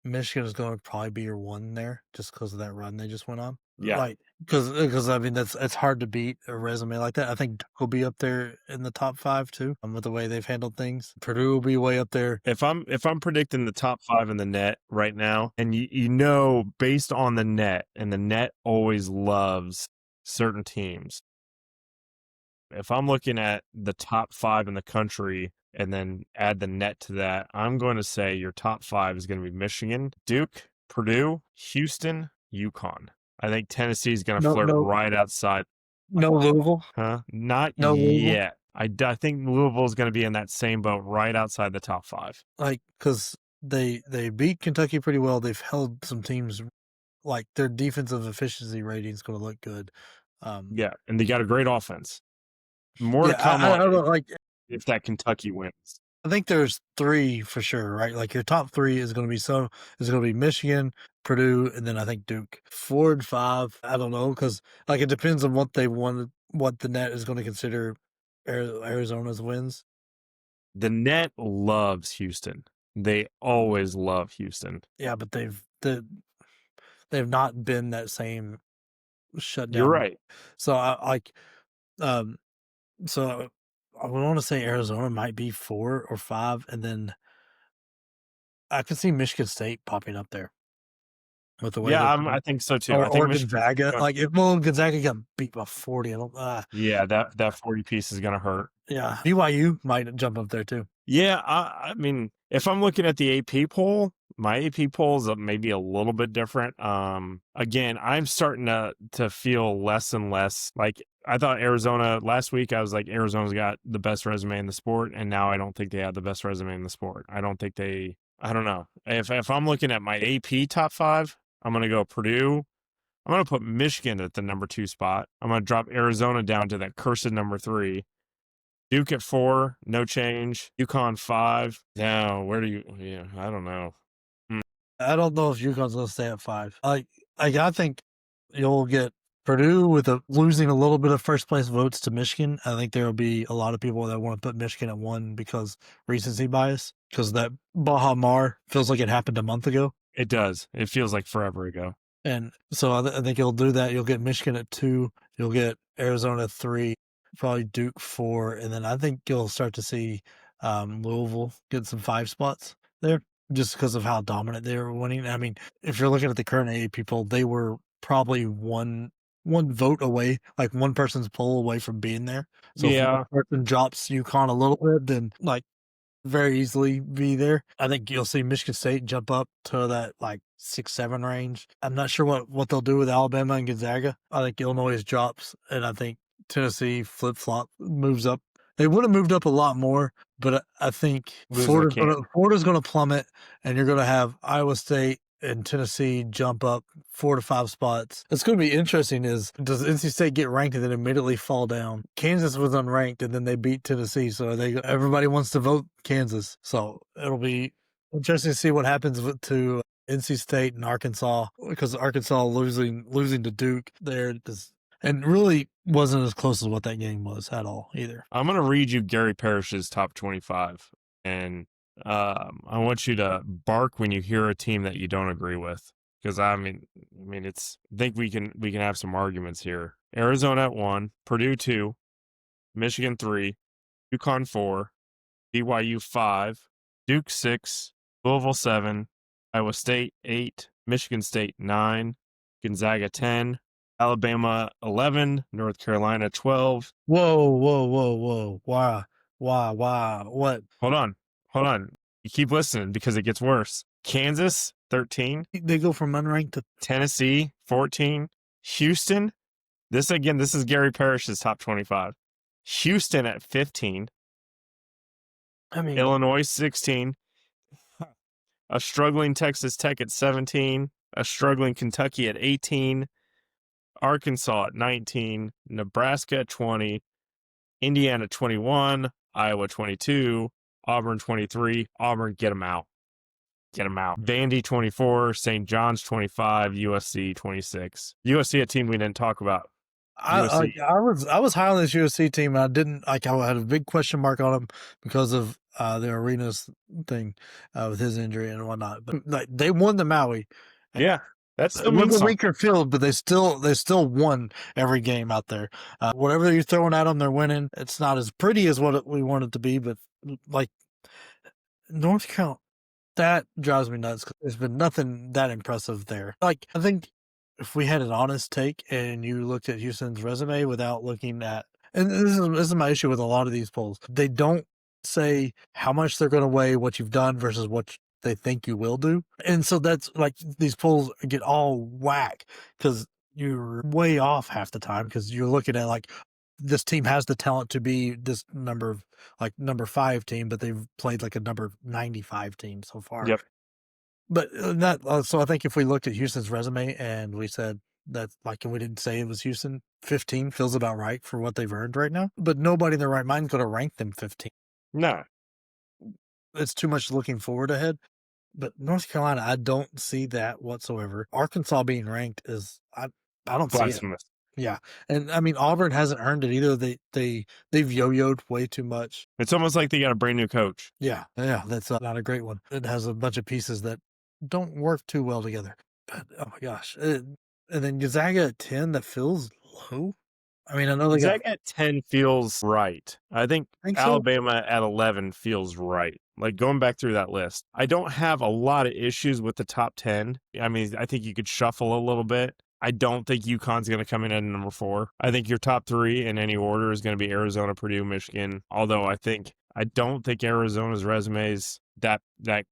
Michigan is going to probably be your 1 there just because of that run they just went on. Yeah. Like, because I mean, it's hard to beat a resume like that. I think Duke will be up there in the top 5 too, with the way they've handled things. Purdue will be way up there. If I'm predicting the top 5 in the net right now, and based on the net, and the net always loves certain teams. If I'm looking at the top 5 in the country and then add the net to that, I'm going to say your top 5 is going to be Michigan, Duke, Purdue, Houston, UConn. I think Tennessee is going to flirt right outside. No Louisville? Huh? Not yet. I think Louisville is going to be in that same boat right outside the top 5. Like, because they beat Kentucky pretty well. They've held some teams, like their defensive efficiency rating is going to look good. Yeah, and they got a great offense. More to come on if that Kentucky wins. I think there's 3 for sure, right? Like your top 3 is going to be Michigan, Purdue, and then I think Duke. 4 and 5, I don't know, because like it depends on what they want, what the net is going to consider Arizona's wins. The net loves Houston. They always love Houston. Yeah, but they've not been that same shutdown. You're right. So so I would want to say Arizona might be 4 or 5, and then I could see Michigan State popping up there. With the way I think so too. Or, I think Gonzaga. Like if Gonzaga got beat by 40, yeah, that 40 piece is gonna hurt. Yeah, BYU might jump up there too. Yeah, I mean, if I'm looking at the AP poll, My AP polls are maybe a little bit different. Again, I'm starting to feel less and less like I thought Arizona last week. I was like, Arizona's got the best resume in the sport, and now I don't think they have the best resume in the sport. I don't think they. I don't know. If I'm looking at my AP top 5, I'm gonna go Purdue. I'm gonna put Michigan at the number 2 spot. I'm gonna drop Arizona down to that cursed number 3. Duke at 4, no change. UConn 5. Now, where do you? Yeah, I don't know. I don't know if UConn's going to stay at 5. I think you'll get Purdue with losing a little bit of first place votes to Michigan. I think there will be a lot of people that want to put Michigan at 1 because recency bias, because that Baja Mar feels like it happened a month ago. It does. It feels like forever ago. And so I think you'll do that. You'll get Michigan at 2. You'll get Arizona at 3. Probably Duke 4. And then I think you'll start to see Louisville get some 5 spots there, just because of how dominant they were winning. I mean, if you're looking at the current AP poll, they were probably one vote away, like one person's poll away from being there. So if one person drops UConn a little bit, then like very easily be there. I think you'll see Michigan State jump up to that like 6-7 range. I'm not sure what they'll do with Alabama and Gonzaga. I think Illinois drops, and I think Tennessee flip-flop moves up. They would have moved up a lot more, but I think Florida's going to plummet, and you're going to have Iowa State and Tennessee jump up 4 to 5 spots. It's going to be interesting is, does NC State get ranked and then immediately fall down? Kansas was unranked, and then they beat Tennessee, so everybody wants to vote Kansas. So it'll be interesting to see what happens to NC State and Arkansas, because Arkansas losing to Duke there and really wasn't as close as what that game was at all either. I'm going to read you Gary Parrish's top 25, and I want you to bark when you hear a team that you don't agree with, because I mean, I think we can have some arguments here. Arizona at 1, Purdue 2, Michigan 3, UConn 4, BYU 5, Duke 6, Louisville 7, Iowa State 8, Michigan State 9, Gonzaga 10, Alabama 11, North Carolina 12. Whoa! Why? What? Hold on. You keep listening because it gets worse. Kansas 13. They go from unranked to Tennessee 14. Houston. This is Gary Parrish's top 25. Houston at 15. I mean, Illinois 16. A struggling Texas Tech at 17. A struggling Kentucky at 18. Arkansas at 19, Nebraska at 20, Indiana 21, Iowa 22, Auburn 23. Auburn, get them out. Vandy 24, St. John's 25, USC 26. USC, a team we didn't talk about. I was high on this USC team. I didn't I had a big question mark on them because of the Arenas thing with his injury and whatnot. But like, they won the Maui. Yeah. That's a weaker field, but they still won every game out there. Whatever you're throwing at them, they're winning. It's not as pretty as what we want it to be, but like North Carolina, that drives me nuts because there's been nothing that impressive there. Like, I think if we had an honest take and you looked at Houston's resume without looking at, and this is my issue with a lot of these polls, they don't say how much they're going to weigh what you've done versus what they think you will do. And so that's like these polls get all whack because you're way off half the time because you're looking at like this team has the talent to be this number 5 team, but they've played like a number 95 team so far. Yep. But so I think if we looked at Houston's resume and we said that, like, and we didn't say it was Houston, 15 feels about right for what they've earned right now. But nobody in their right mind is going to rank them 15. No. It's too much looking forward ahead. But North Carolina, I don't see that whatsoever. Arkansas being ranked is I don't see it. Yeah, and I mean Auburn hasn't earned it either. They've yo-yoed way too much. It's almost like they got a brand new coach. Yeah, that's not a great one. It has a bunch of pieces that don't work too well together. But oh my gosh, and then Gonzaga at 10, that feels low. I mean, I know Gonzaga at 10 feels right. I think Alabama at 11 feels right. Like going back through that list, I don't have a lot of issues with the top 10. I mean, I think you could shuffle a little bit. I don't think UConn's going to come in at number 4. I think your top 3 in any order is going to be Arizona, Purdue, Michigan. Although I don't think Arizona's resume is that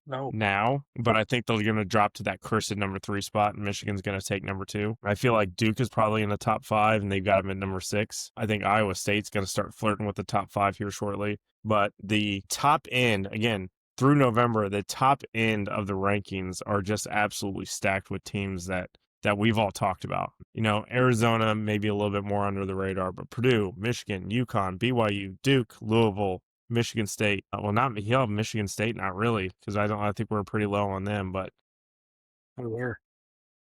No. now, but I think they're going to drop to that cursed number 3 spot, and Michigan's going to take number 2. I feel like Duke is probably in the top 5, and they've got them at number 6. I think Iowa State's going to start flirting with the top 5 here shortly. But the top end, again, through November, the top end of the rankings are just absolutely stacked with teams that we've all talked about. Arizona maybe a little bit more under the radar, but Purdue, Michigan, UConn, BYU, Duke, Louisville, Michigan State. Not Michigan State, not really, because I think we're pretty low on them. But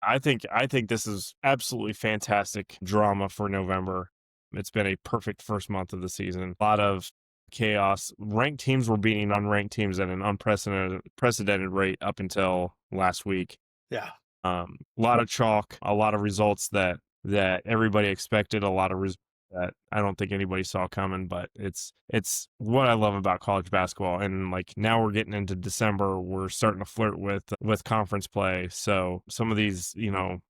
I think this is absolutely fantastic drama for November. It's been a perfect first month of the season. A lot of chaos. Ranked teams were beating unranked teams at an unprecedented rate up until last week. Yeah. A lot of chalk, a lot of results that everybody expected, a lot of results that I don't think anybody saw coming, but it's what I love about college basketball. And like now we're getting into December, we're starting to flirt with conference play. So some of these,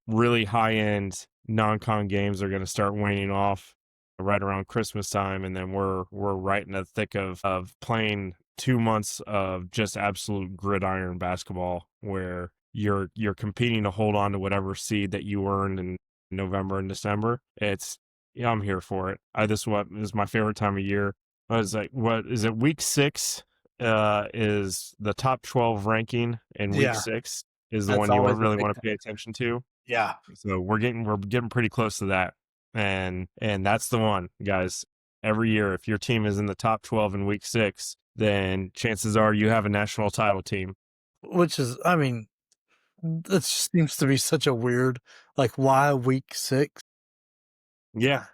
really high end non-con games are going to start waning off right around Christmas time, and then we're right in the thick of playing 2 months of just absolute gridiron basketball where you're competing to hold on to whatever seed that you earned in November and December. I'm here for it. This is my favorite time of year. I was like, what is it? Week 6 is the top 12 ranking, and week 6 is the one you really want to pay attention to. Yeah. So we're getting pretty close to that, and that's the one, guys. Every year, if your team is in the top 12 in week 6, then chances are you have a national title team. Which is, I mean, it seems to be such a weird, like, why week 6? Yeah.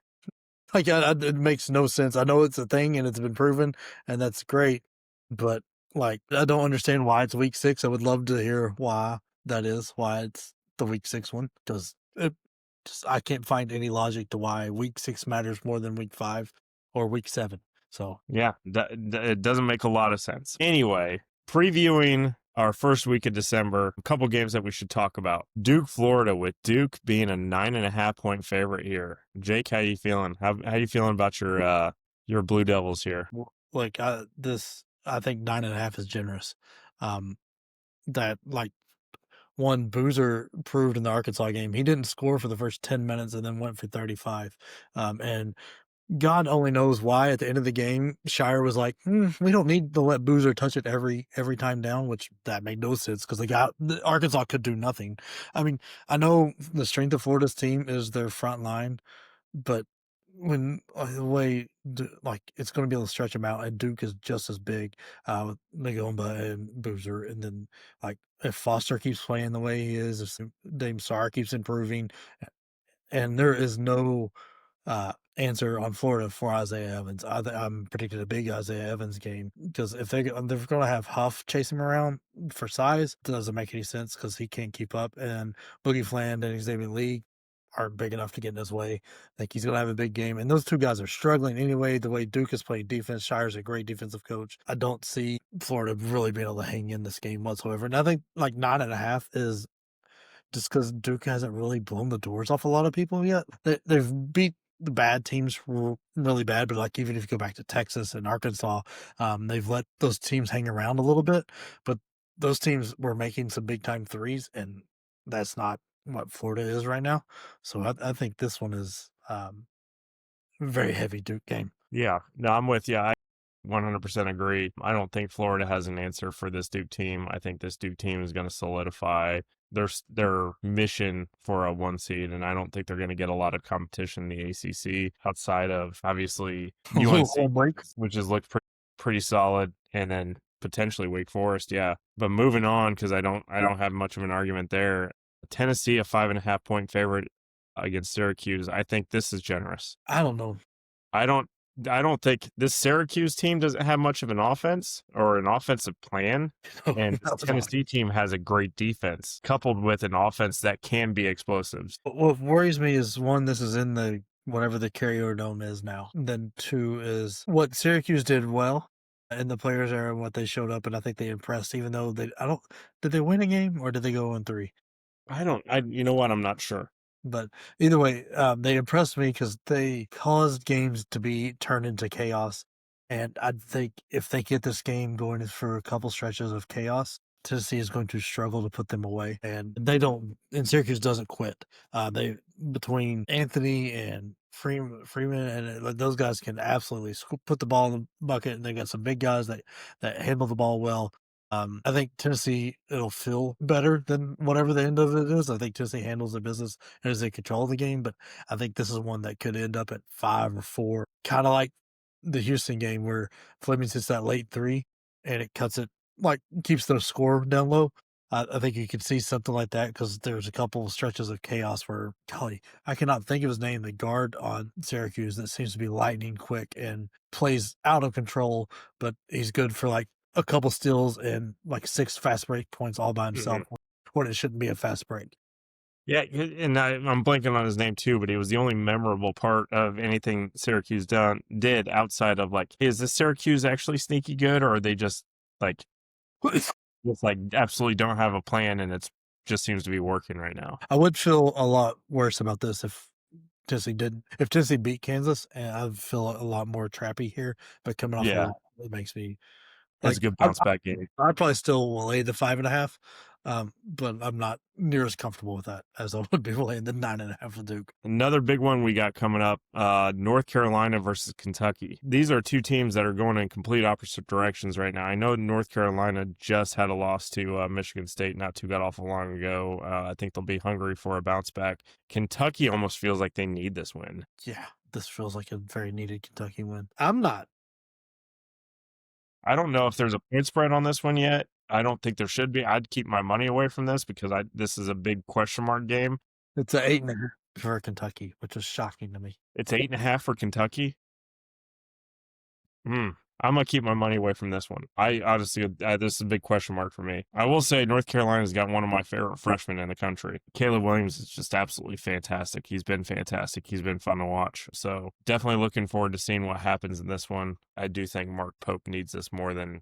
Like, it makes no sense. I know it's a thing and it's been proven, and that's great, but like, I don't understand why it's week 6. I would love to hear why that is, why it's the week 6 one, because I can't find any logic to why week 6 matters more than week 5 or week 7. So yeah, it doesn't make a lot of sense. Anyway, previewing our first week of December, a couple games that we should talk about. Duke, Florida, with Duke being a 9.5 point favorite here. Jake, how you feeling? How you feeling about your Blue Devils here? Like, I think 9.5 is generous. That, like, one Boozer proved in the Arkansas game, he didn't score for the first 10 minutes and then went for 35. And God only knows why at the end of the game, Shire was like, we don't need to let Boozer touch it every time down, which that made no sense because Arkansas could do nothing. I mean, I know the strength of Florida's team is their front line, but when the way like it's going to be able to stretch them out, and Duke is just as big with Nagomba and Boozer, and then like if Foster keeps playing the way he is, if Dame Sarr keeps improving, and there is no answer on Florida for Isaiah Evans. I'm predicting a big Isaiah Evans game because if they're going to have Huff chase him around for size, it doesn't make any sense because he can't keep up. And Boogie Fland and Xavier Lee aren't big enough to get in his way. I think he's going to have a big game. And those two guys are struggling anyway. The way Duke is playing defense, Shire's a great defensive coach. I don't see Florida really being able to hang in this game whatsoever. And I think like 9.5 is just because Duke hasn't really blown the doors off a lot of people yet. They've beat the bad teams really bad, but like even if you go back to Texas and Arkansas, they've let those teams hang around a little bit. But those teams were making some big time threes, and that's not what Florida is right now. So I think this one is very heavy Duke game. Yeah, no, I'm with you. I 100% agree. I don't think Florida has an answer for this Duke team. I think this Duke team is going to solidify their mission for a 1 seed, and I don't think they're going to get a lot of competition in the ACC outside of obviously UNC, which has looked pretty solid, and then potentially Wake Forest. Yeah, but moving on because I don't have much of an argument there. Tennessee, a 5.5 point favorite against Syracuse. I think this is generous. I don't know. I don't think this Syracuse team doesn't have much of an offense or an offensive plan. And the Tennessee team has a great defense coupled with an offense that can be explosives. What worries me is, one, this is in the whatever the Carrier Dome is now. And then 2 is what Syracuse did well in the players era, what they showed up, and I think they impressed, even though did they win a game or did they go on 3? You know what? I'm not sure. But either way, they impressed me because they caused games to be turned into chaos. And I think if they get this game going for a couple stretches of chaos, Tennessee is going to struggle to put them away. And they don't, and Syracuse doesn't quit. They, between Anthony and Freeman and those guys can absolutely put the ball in the bucket, and they got some big guys that handle the ball well. I think Tennessee, it'll feel better than whatever the end of it is. I think Tennessee handles their business and is in control of the game, but I think this is one that could end up at 5 or 4, kind of like the Houston game where Fleming hits that late three and it cuts it, like, keeps the score down low. I think you could see something like that because there's a couple of stretches of chaos where, golly, I cannot think of his name, the guard on Syracuse that seems to be lightning quick and plays out of control, but he's good for like a couple steals and like 6 fast break points all by himself when it shouldn't be a fast break. Yeah, and I'm blanking on his name too, but he was the only memorable part of anything Syracuse did outside of like, hey, is this Syracuse actually sneaky good, or are they just like absolutely don't have a plan and it's just seems to be working right now? I would feel a lot worse about this if Tennessee beat Kansas, and I'd feel a lot more trappy here. But coming off Yeah, it makes me that's like a good bounce back game. I probably still will lay the 5.5, but I'm not near as comfortable with that as I would be laying the 9.5 with Duke. Another big one we got coming up, North Carolina versus Kentucky. These are two teams that are going in complete opposite directions right now. I know North Carolina just had a loss to Michigan State not too awful long ago. I think they'll be hungry for a bounce back. Kentucky almost feels like they need this win. Yeah, this feels like a very needed Kentucky win. I'm not. I don't know if there's a point spread on this one yet. I don't think there should be. I'd keep my money away from this because this is a big question mark game. It's an 8.5 for Kentucky, which is shocking to me. It's 8.5 for Kentucky. I'm going to keep my money away from this one. I honestly, this is a big question mark for me. I will say North Carolina's got one of my favorite freshmen in the country. Caleb Williams is just absolutely fantastic. He's been fantastic. He's been fun to watch. So definitely looking forward to seeing what happens in this one. I do think Mark Pope needs this more than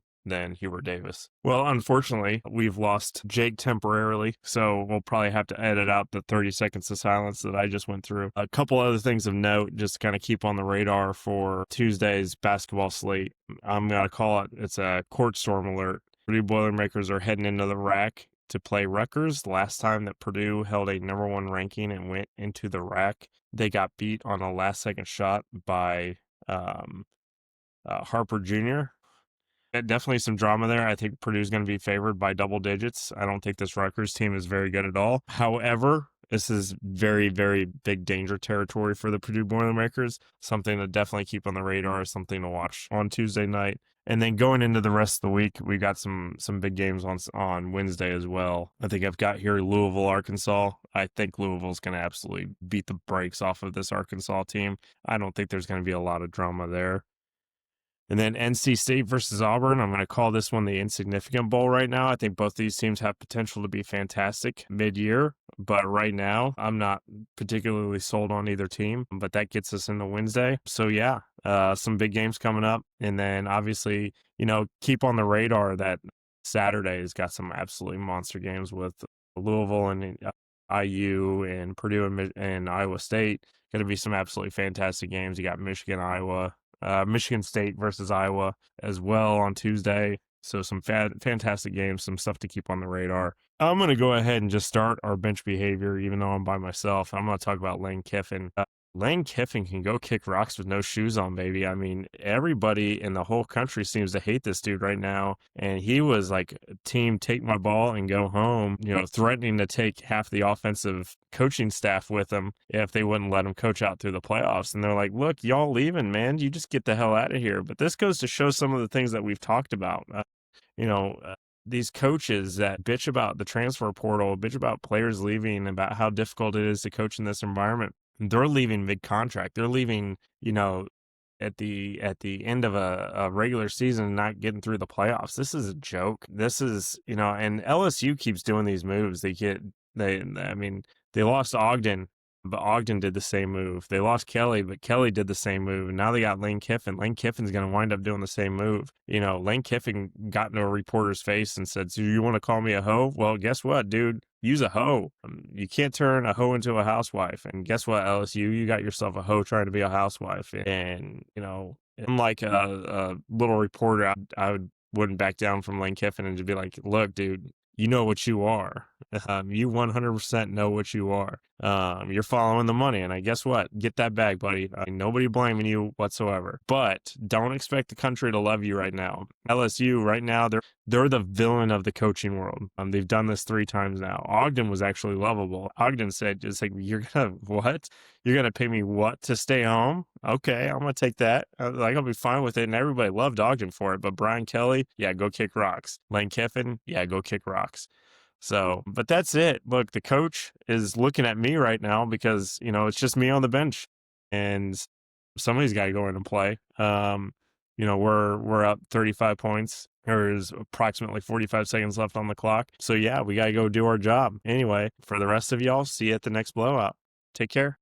Hubert Davis. Well, unfortunately, we've lost Jake temporarily, so we'll probably have to edit out the 30 seconds of silence that I just went through. A couple other things of note, just to kind of keep on the radar for Tuesday's basketball slate. I'm going to call it, it's a court storm alert. Purdue Boilermakers are heading into the RAC to play Rutgers. Last time that Purdue held a number 1 ranking and went into the RAC, they got beat on a last-second shot by Harper Jr., definitely some drama there. I think Purdue's going to be favored by double digits. I don't think this Rutgers team is very good at all. However, this is very, very big danger territory for the Purdue Boilermakers. Something to definitely keep on the radar, something to watch on Tuesday night. And then going into the rest of the week, we got some big games on Wednesday as well. I think I've got here Louisville, Arkansas. I think Louisville's going to absolutely beat the brakes off of this Arkansas team. I don't think there's going to be a lot of drama there. And then NC State versus Auburn, I'm going to call this one the insignificant bowl right now. I think both these teams have potential to be fantastic mid-year, but right now I'm not particularly sold on either team, but that gets us into Wednesday. So yeah, some big games coming up. And then obviously, keep on the radar that Saturday's got some absolutely monster games with Louisville and IU and Purdue and Iowa State. Going to be some absolutely fantastic games. You got Michigan State versus Iowa as well on Tuesday. So some fantastic games, some stuff to keep on the radar. I'm going to go ahead and just start our bench behavior, even though I'm by myself. I'm going to talk about Lane Kiffin. Lane Kiffin can go kick rocks with no shoes on, baby. I mean, everybody in the whole country seems to hate this dude right now. And he was like, team, take my ball and go home, threatening to take half the offensive coaching staff with him if they wouldn't let him coach out through the playoffs. And they're like, look, y'all leaving, man. You just get the hell out of here. But this goes to show some of the things that we've talked about. These coaches that bitch about the transfer portal, bitch about players leaving, about how difficult it is to coach in this environment. They're leaving mid-contract. They're leaving, at the end of a regular season, not getting through the playoffs. This is a joke. This is, and LSU keeps doing these moves. They lost Ogden, but Ogden did the same move. They lost Kelly, but Kelly did the same move. And now they got Lane Kiffin. Lane Kiffin's going to wind up doing the same move. Lane Kiffin got into a reporter's face and said, so you want to call me a hoe? Well, guess what, dude? Use a hoe. You can't turn a hoe into a housewife. And guess what, LSU? You got yourself a hoe trying to be a housewife. And, unlike a little reporter, wouldn't back down from Lane Kiffin and just be like, look, dude, you know what you are. You 100% know what you are. You're following the money, and I guess what? Get that bag, buddy. Nobody blaming you whatsoever. But don't expect the country to love you right now. LSU right now, they're the villain of the coaching world. They've done this 3 times now. Ogden was actually lovable. Ogden said, "Just like you're gonna what? You're gonna pay me what to stay home? Okay, I'm gonna take that. I'll be fine with it." And everybody loved Ogden for it. But Brian Kelly, yeah, go kick rocks. Lane Kiffin, yeah, go kick rocks. So, but that's it. Look, the coach is looking at me right now because, it's just me on the bench and somebody's got to go in and play. We're up 35 points. There's approximately 45 seconds left on the clock. So yeah, we got to go do our job. Anyway, for the rest of y'all, see you at the next blowout. Take care.